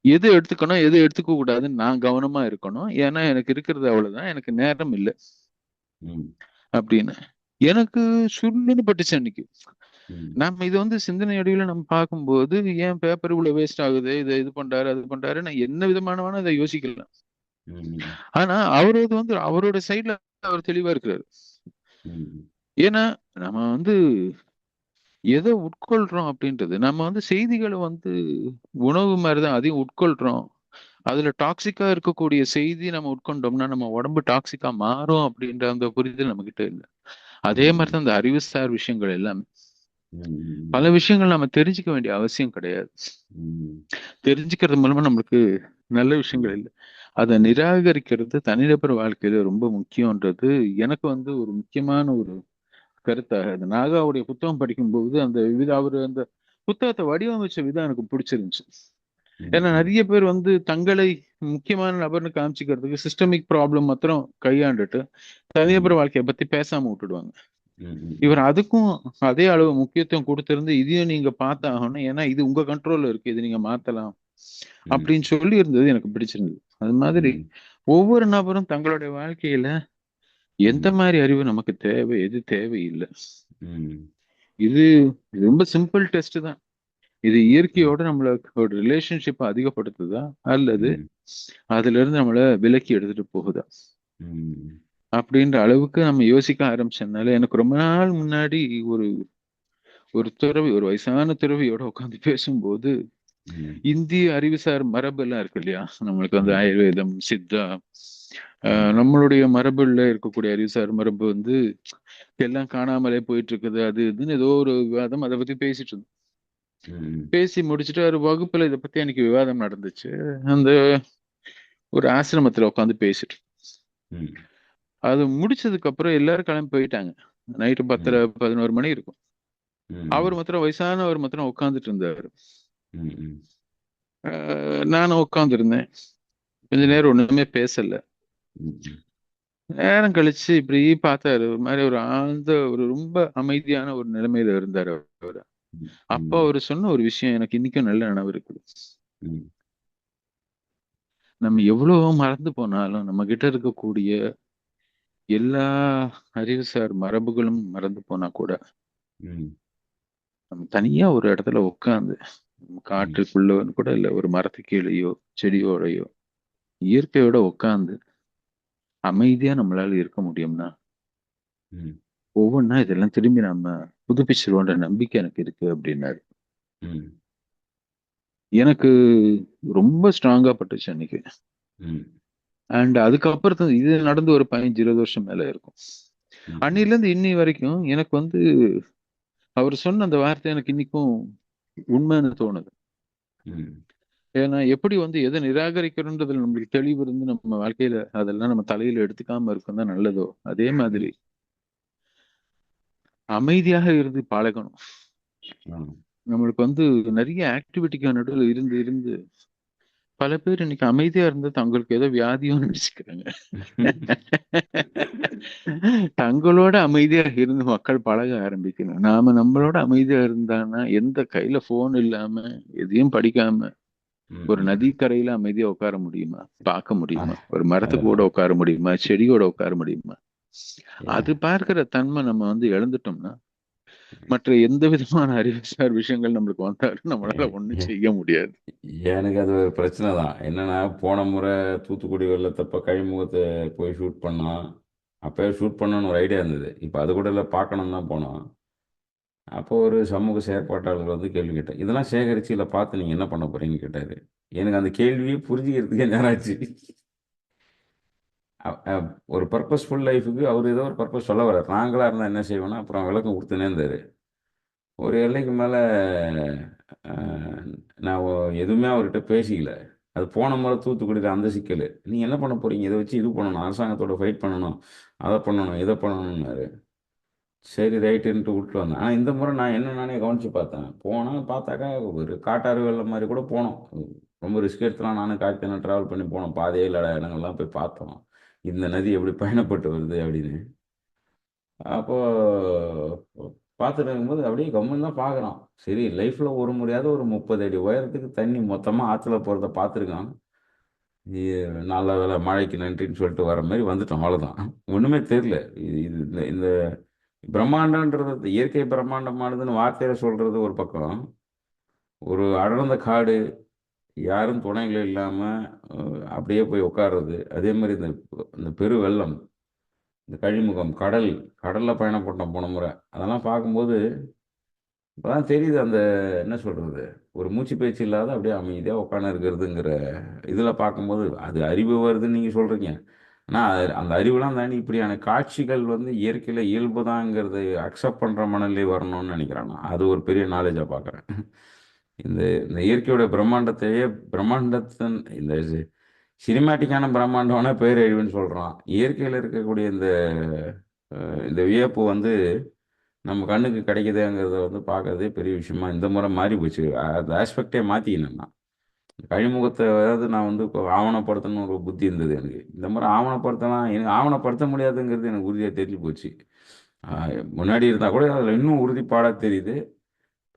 எது எடுத்துக்கணும் எது எடுத்துக்க கூடாதுன்னு நான் கவனமா இருக்கணும். ஏன்னா எனக்கு இருக்கிறது அவ்வளவுதான், எனக்கு நேரம் இல்லை ம். அப்படின்னு. எனக்கு சுள்ளுன்னு பட்டுச்சு அன்னைக்கு. ம். நம்ம இது வந்து சிந்தனை அடிவில் நம்ம பார்க்கும்போது ஏன் பேப்பர் இவ்வளவு வேஸ்ட் ஆகுது, இதை இது பண்றாரு அது பண்றாரு, நான் என்ன விதமானவான இதை யோசிக்கலாம். ம். ஆனா அவரோட வந்து அவரோட சைட்ல அவர் தெளிவா இருக்கிறாரு. ம். ஏன்னா நம்ம வந்து எதை உட்கொள்றோம் அப்படின்றது, நம்ம வந்து செய்திகளை வந்து உணவு மாதிரிதான் அதையும் உட்கொள்றோம். அதுல டாக்ஸிக்கா இருக்கக்கூடிய செய்தி நம்ம உட்கொண்டோம்னா நம்ம உடம்பு டாக்ஸிக்கா மாறும் அப்படின்ற அந்த புரிதல் நம்ம கிட்ட இல்லை. அதே ம். மாதிரிதான் இந்த அறிவுசார் விஷயங்கள் எல்லாமே. ம். பல விஷயங்கள் நம்ம தெரிஞ்சுக்க வேண்டிய அவசியம் கிடையாது. ம். தெரிஞ்சுக்கிறது மூலமா நம்மளுக்கு நல்ல ம். விஷயங்கள் இல்லை. அதை ம். நிராகரிக்கிறது தனிநபர் வாழ்க்கையில ரொம்ப முக்கியம்ன்றது எனக்கு வந்து ஒரு முக்கியமான ஒரு கருத்தாக. அந்த நாகாவுடைய புத்தகம் படிக்கும்போது அந்த அவர் அந்த புத்தகத்தை வடிவமைச்ச விதம் எனக்கு பிடிச்சிருந்துச்சு. ஏன்னா ம். நிறைய பேர் வந்து தங்களை முக்கியமான நபர்னு காமிச்சிக்கிறதுக்கு சிஸ்டமிக் ப்ராப்ளம் மாத்திரம் கையாண்டுட்டு ம். தனிநபர் வாழ்க்கையை பத்தி பேசாம விட்டுடுவாங்க. ம். இவர் அதுக்கும் அதே அளவு முக்கியத்துவம் கொடுத்திருந்து இதையும் நீங்க பார்த்தாகணும், ஏன்னா இது உங்க கண்ட்ரோல்ல இருக்கு, இது நீங்க மாத்தலாம் ம். அப்படின்னு சொல்லி இருந்தது எனக்கு பிடிச்சிருந்தது. அது மாதிரி ம். ஒவ்வொரு நபரும் தங்களுடைய வாழ்க்கையில எந்த ம். மாதிரி அறிவு நமக்கு தேவை எது தேவையில்லை, ம். இது ரொம்ப சிம்பிள் டெஸ்ட் தான். இது ம். இயற்கையோட நம்மளோட ரிலேஷன்ஷிப்பை அதிகப்படுத்துதா அல்லது ம். அதுல இருந்து நம்மள விலக்கி எடுத்துட்டு போகுதா ம். அப்படின்ற அளவுக்கு நம்ம யோசிக்க ஆரம்பிச்சதுனால, எனக்கு ரொம்ப நாள் முன்னாடி ஒரு ஒரு துறவி, ஒரு வயசான துறவியோட உட்காந்து பேசும்போது ம். இந்திய அறிவுசார் மரபு எல்லாம் இருக்கு இல்லையா, நம்மளுக்கு வந்து ம். ஆயுர்வேதம் சித்தா, ம். நம்மளுடைய மரபுல இருக்கக்கூடிய அறிவுசார் மரபு வந்து எல்லாம் காணாமலே போயிட்டு இருக்குது அது இதுன்னு ஏதோ ஒரு விவாதம் அதை பத்தி பேசிட்டு இருந்தோம். ம். பேசி முடிச்சுட்டு ஒரு வகுப்புல இதை பத்தி எனக்கு விவாதம் நடந்துச்சு. அந்த ஒரு ஆசிரமத்துல உட்காந்து பேசிட்டு ம். அது முடிச்சதுக்கு அப்புறம் எல்லாரும் கிளம்பி போயிட்டாங்க. நைட்டு 10:30 ம். 11 மணி இருக்கும். அவர் ம். மாத்திரம் வயசானவர் மாத்திரம் உட்காந்துட்டு இருந்தாரு. ம். நானும் உட்காந்துருந்தேன். கொஞ்ச ம். நேரம் ஒண்ணுமே பேசல. ம். நேரம் கழிச்சு இப்படி பார்த்தாரு. ஒரு மாதிரி ஒரு ஆழ்ந்த ஒரு ரொம்ப அமைதியான ஒரு நிலைமையில இருந்தாரு அவரு. அப்ப ம். அவரு சொன்ன ஒரு விஷயம் எனக்கு இன்னைக்கும் நல்ல நினைவு இருக்குது. ம். நம்ம எவ்வளவோ மறந்து போனாலும் நம்ம கிட்ட இருக்கக்கூடிய எல்லா அறிவுசார் மரபுகளும் மறந்து போனா கூட ம். நம்ம தனியா ஒரு இடத்துல உட்காந்து ம். காட்டுக்குள்ள கூட இல்ல, ஒரு மரத்து கீழேயோ செடியோடையோ இயற்கையோட உட்காந்து அமைதியா நம்மளால இருக்க முடியும்னா ம். ஒவ்வொன்றா இதெல்லாம் திரும்பி நம்ம புதுப்பிச்சிருவோன்ற நம்பிக்கை எனக்கு இருக்கு அப்படின்னாரு. ம். எனக்கு ரொம்ப ஸ்ட்ராங்கா பட்டுச்சு அன்னைக்கு. ம். அண்ட் அதுக்கப்புறம் இது நடந்து ஒரு 15-20 வருஷம் மேல இருக்கும். ம். அன்னில இருந்து இன்னி வரைக்கும் எனக்கு வந்து அவர் சொன்ன அந்த வார்த்தை எனக்கு இன்னைக்கும் உண்மைன்னு தோணுது. ம். ஏன்னா எப்படி வந்து எதை நிராகரிக்கிறோன்றதுல நம்மளுக்கு தெளிவு இருந்து நம்ம வாழ்க்கையில அதெல்லாம் நம்ம தலையில எடுத்துக்காம இருக்கும் தான் நல்லதோ, அதே மாதிரி அமைதியாக இருந்து பழகணும். ம். நம்மளுக்கு வந்து நிறைய ஆக்டிவிட்டிக்கு நடுவில் இருந்து இருந்து பல பேர் இன்னைக்கு அமைதியா இருந்து தங்களுக்கு ஏதோ வியாதியும் நினைச்சுக்கிறாங்க. தங்களோட அமைதியா இருந்து மக்கள் பழக ஆரம்பிக்கணும். நாம நம்மளோட அமைதியா இருந்தான்னா எந்த கையில போன் இல்லாம எதையும் படிக்காம ஒரு ம். நதிக்கரையில அமைதியா உட்கார முடியுமா? பார்க்க ஆ, முடியுமா? ஒரு மரத்துக்கு கூட அதான். உட்கார முடியுமா? செடியோட உட்கார முடியுமா? ஏன்? அது பார்க்கிற தன்மை நம்ம வந்து இழந்துட்டோம்னா மற்ற எந்த விதமான அறிவுசார் விஷயங்கள் நம்மளுக்கு வந்தாலும் நம்மளால ஒண்ணும் ஏ- செய்ய முடியாது. எனக்கு அது ஒரு பிரச்சனை தான். என்னன்னா, போன முறை தூத்துக்குடி வெள்ளத்தப்ப கழிமுகத்தை போய் ஷூட் பண்ணோம். அப்பயே ஷூட் பண்ணணும்னு ஒரு ஐடியா இருந்தது. இப்போ அது கூட இல்லை, பார்க்கணும் தான் போனோம். அப்போ ஒரு சமூக செயற்பாட்டாளர் வந்து கேள்வி கேட்டேன், இதெல்லாம் சேகரித்து இல்லை பார்த்து நீங்கள் என்ன பண்ண போறீங்கன்னு கேட்டார். எனக்கு அந்த கேள்வியை புரிஞ்சுக்கிறதுக்கே நேரம் ஆச்சு. ஒரு பர்பஸ்ஃபுல் லைஃபுக்கு அவர் ஏதோ ஒரு பர்பஸ் சொல்ல வர்றார். நாங்களாக இருந்தால் என்ன செய்வோம்னா அப்புறம் விளக்கம் கொடுத்துனே இருந்தார். ஒரு எல்லைக்கு மேலே நான் எதுவுமே அவர்கிட்ட பேசிக்கல. அது போன முறை தூத்துக்குடியில் அந்த சிக்கல். நீங்கள் என்ன பண்ண போறீங்க, இதை வச்சு இது பண்ணணும், அரசாங்கத்தோட ஃபைட் பண்ணணும், அதை பண்ணணும், இதை பண்ணணும்னாரு. சரி ரைட்டுன்ட்டு விட்டு வந்தேன். ஆனால் இந்த முறை நான் என்ன நானே கவனித்து பார்த்தேன். போனால் பார்த்தாக்கா ஒரு காட்டாறு வெள்ளம் மாதிரி கூட போனோம். ரொம்ப ரிஸ்க் எடுத்துலாம் நானும் காய்ச்சலாம் ட்ராவல் பண்ணி போனோம். பாதையே இல்லாத இடங்கள்லாம் போய் பார்த்தோம். இந்த நதி எப்படி பயணப்பட்டு வருது அப்படின்னு. அப்போ பார்த்துட்டு இருக்கும்போது அப்படியே கம்முன்னு தான் பார்க்குறோம். சரி லைஃப்பில் ஒரு முறையாவது ஒரு 30 அடி உயரத்துக்கு தண்ணி மொத்தமாக ஆற்றுல போகிறத பார்த்துருக்கான். நல்ல வேளை மழைக்கு நன்றின்னு சொல்லிட்டு வர மாதிரி வந்துட்டோம், அவ்வளோதான். ஒன்றுமே தெரியல. இது இது இந்த இந்த பிரம்மாண்டன்றது இயற்கை பிரம்மாண்டமானதுன்னு வார்த்தையில சொல்றது ஒரு பக்கம். ஒரு அடர்ந்த காடு, யாரும் துணைகள் இல்லாமல் அப்படியே போய் உட்கார்றது. அதே மாதிரி இந்த இந்த பெரு வெள்ளம், இந்த கழிமுகம், கடல், கடலில் பயணப்பட்டோம் போன முறை. அதெல்லாம் பார்க்கும்போது இப்பதான் தெரியுது அந்த என்ன சொல்றது, ஒரு மூச்சு பேச்சு இல்லாத அப்படியே அமைதியா உட்கார்ந்து இருக்கிறதுங்கிற இதுல பார்க்கும்போது அது அறிவு வருதுன்னு நீங்க சொல்றீங்க. ஆனா அந்த அறிவுலாம் தாண்டி இப்படியான காட்சிகள் வந்து இயற்கையில இயல்புதாங்கிறது அக்செப்ட் பண்ற மனநிலை வரணும்னு நினைக்கிறேன் நான். அது ஒரு பெரிய நாலேஜா பார்க்குறேன். இந்த இந்த இயற்கையோட பிரம்மாண்டத்தையே பிரம்மாண்டத்தின் இந்த சினிமேட்டிக்கான பிரம்மாண்டமான பேரழிவுன்னு சொல்றான். இயற்கையில இருக்கக்கூடிய இந்த வியப்பு வந்து நம்ம கண்ணுக்கு கிடைக்குதுங்கிறத வந்து பார்க்கறதே பெரிய விஷயமா இந்த முறை மாறி போச்சு. அந்த ஆஸ்பெக்டே மாற்றிக்கினேன் நான். கழிமுகத்தை அதாவது நான் வந்து இப்போ ஆவணப்படுத்தணும்னு ஒரு புத்தி இருந்தது எனக்கு. இந்த முறை ஆவணப்படுத்தலாம், எனக்கு ஆவணப்படுத்த முடியாதுங்கிறது எனக்கு உறுதியாக தெரிஞ்சு போச்சு. முன்னாடி இருந்தால் கூட அதில் இன்னும் உறுதிப்பாடாக தெரியுது.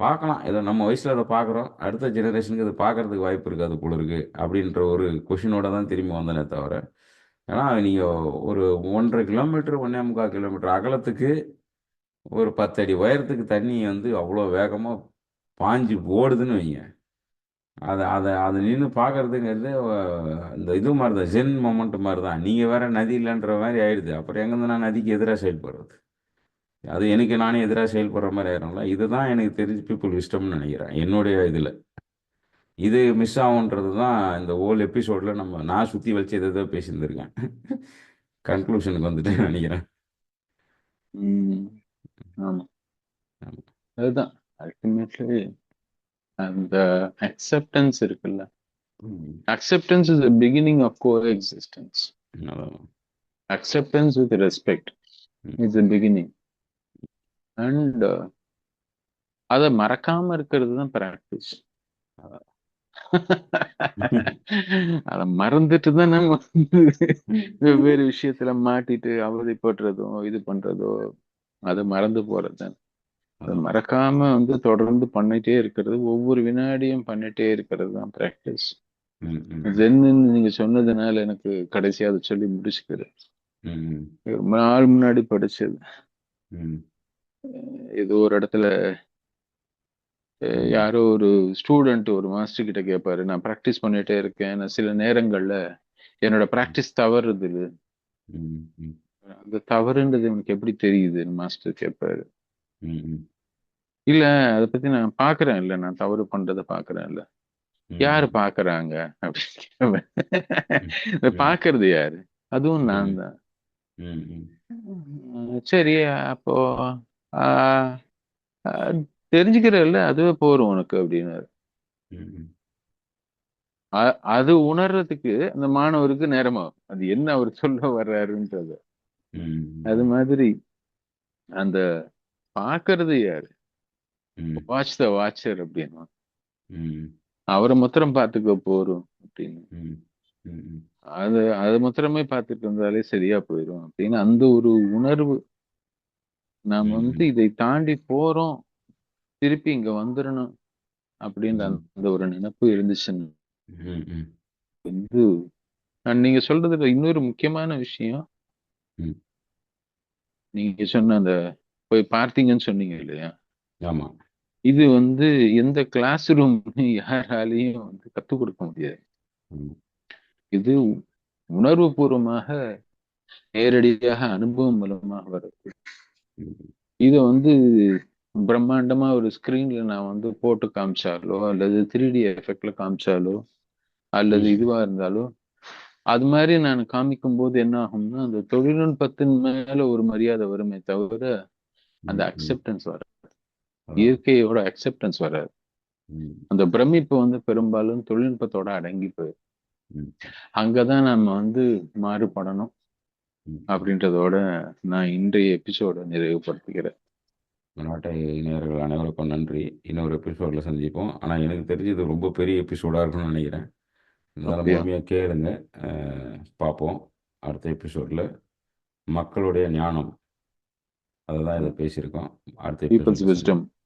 பார்க்கலாம், ஏதோ நம்ம வயசில் அதை பார்க்குறோம், அடுத்த ஜெனரேஷனுக்கு அது பார்க்கறதுக்கு வாய்ப்பு இருக்காது போல இருக்கு அப்படின்ற ஒரு கொஷினோட தான் திரும்பி வந்தனே தவிர. ஏன்னா நீங்கள் ஒரு 1,50 கிலோமீட்டர் 1.25 கிலோமீட்டர் அகலத்துக்கு ஒரு 10 அடி உயரத்துக்கு தண்ணி வந்து அவ்வளோ வேகமாக பாஞ்சு ஓடுதுன்னு வைங்க. அதை நின்று பார்க்கறதுங்கிறது இந்த இது மாதிரி தான், ஜென் மொமெண்ட் மாதிரி தான். நீங்கள் வேற நதி இல்லைன்ற மாதிரி ஆயிடுது. அப்புறம் எங்கேருந்து நான் நதிக்கு எதிராக செயல்படுறது? அது எனக்கு நானே எதிராக செயல்படுற மாதிரி ஆயிடும்ல. இதுதான் எனக்கு தெரிஞ்சு பீப்புள் விஸ்டம்னு நினைக்கிறேன் என்னுடைய இதில். இது மிஸ் ஆகுன்றது தான் இந்த ஹோல் எபிசோடில் நான் சுற்றி வச்சு எதை பேசியிருந்திருக்கேன். கன்க்ளூஷனுக்கு வந்துட்டு நினைக்கிறேன். உம் ஆமா, ஆமா. அதுதான் அல்டிமேட்லி அந்த அக்செப்டன்ஸ் இருக்குல்ல. ம். Acceptance is the beginning of coexistence. அதான். Acceptance with respect hmm. Is the beginning. And அதை மறக்காம இருக்கிறது தான் ப்ராக்டிஸ். அதான். அதை மறந்துட்டு தான் நம்ம வந்து வெவ்வேறு விஷயத்துல மாட்டிட்டு அவதிப்படுறதோ இது பண்றதோ அது மறந்து போறது. அதை அதான். மறக்காம வந்து தொடர்ந்து பண்ணிட்டே இருக்கிறது, ஒவ்வொரு வினாடியும் பண்ணிட்டே இருக்கிறது தான் ப்ராக்டிஸ். ம். ம். ஜென்னு நீங்க சொன்னதுனால எனக்கு கடைசியா அதை சொல்லி முடிச்சுக்கிறேன். ம். ரொம்ப நாள் முன்னாடி படிச்சது. ம். ஏதோ ஒரு இடத்துல ம். யாரோ ஒரு ஸ்டூடெண்ட் ஒரு மாஸ்டர் கிட்ட கேட்பாரு, நான் ப்ராக்டிஸ் பண்ணிட்டே இருக்கேன், நான் சில நேரங்கள்ல என்னோட ப்ராக்டிஸ் தவறுது, ம். ம். அந்த தவறுன்றது எனக்கு எப்படி தெரியுது மாஸ்டர் கேட்பாரு. ம். இல்ல அதை பத்தி நான் பாக்குறேன், இல்ல நான் தவறு பண்றதை பாக்குறேன், இல்ல யாரு ம். பாக்குறாங்க அப்படின்னு ம். இதை ம். பாக்குறது யாரு? அதுவும் நான் ம். தான். ம். ம். சரி, அப்போ ஆஹ், ஆஹ், தெரிஞ்சுக்கிறல்ல அதுவே போரும் உனக்கு அப்படின்னு. ம். அது உணர்றதுக்கு அந்த மாணவருக்கு நேரமாகும். அது என்ன அவர் சொல்ல வர்றாருன்றது. அது ம். மாதிரி அந்த பாக்குறது யாரு? ம். வாட்ச் த வாட்சர் அப்படின்னு. ம். அவரை மாத்திரம் பார்த்துக்க போறோம் அப்படின்னு. ம். ம். அது மாத்திரமே பார்த்துட்டு இருந்தாலே சரியா போயிடும் அப்படின்னு அந்த ஒரு உணர்வு. நாம வந்து ம். இதை தாண்டி போறோம், திருப்பி இங்க வந்துடணும் அப்படின்ற ம். அந்த ஒரு நினைப்பு இருந்துச்சுன்னு ம். ம். வந்து நீங்க சொல்றதுல இன்னொரு முக்கியமான விஷயம். ம். நீங்க சொன்ன அந்த போய் பார்த்தீங்கன்னு சொன்னீங்க இல்லையா? ஆமா. இது வந்து எந்த கிளாஸ் ரூம் யாராலையும் வந்து கத்துக் கொடுக்க முடியாது. ம். இது உணர்வுபூர்வமாக நேரடியாக அனுபவம் மூலமாக வருது. ம். இதை வந்து பிரம்மாண்டமா ஒரு ஸ்கிரீன்ல நான் வந்து போட்டு காமிச்சாலோ அல்லது 3D எஃபெக்ட்ல காமிச்சாலோ அல்லது ம். இதுவா இருந்தாலோ அது மாதிரி நான் காமிக்கும் போது என்ன ஆகும்னா அந்த தொழில்நுட்பத்தின் மேல ஒரு மரியாதை வருமே தவிர அந்த ம். ம். அக்செப்டன்ஸ் வராது. அதான். இயற்கையோட அக்செப்டன்ஸ் வராது. ம். அந்த பிரமிப்பு வந்து பெரும்பாலும் தொழில்நுட்பத்தோட அடங்கி போயிடும். ம். அங்கதான் நம்ம வந்து மாறுபடணும் ம். அப்படின்றதோட நான் இன்றைய எபிசோட நிறைவுபடுத்திக்கிறேன். நாட்டை நேயர்கள் அனைவருக்கும் நன்றி. இன்னொரு எபிசோடில் சந்திப்போம். ஆனால் எனக்கு தெரிஞ்சு இது ரொம்ப பெரிய எபிசோடாக இருக்கும்னு நினைக்கிறேன். இருந்தாலும் அப்படியா? முழுமையாக கேளுங்க. பார்ப்போம். அடுத்த எபிசோடில் மக்களுடைய ஞானம் அதை தான் இதை பேசியிருக்கோம். அடுத்த பீப்புள்ஸ் எபிசோடில் விஸ்டம். சந்திப்போம்.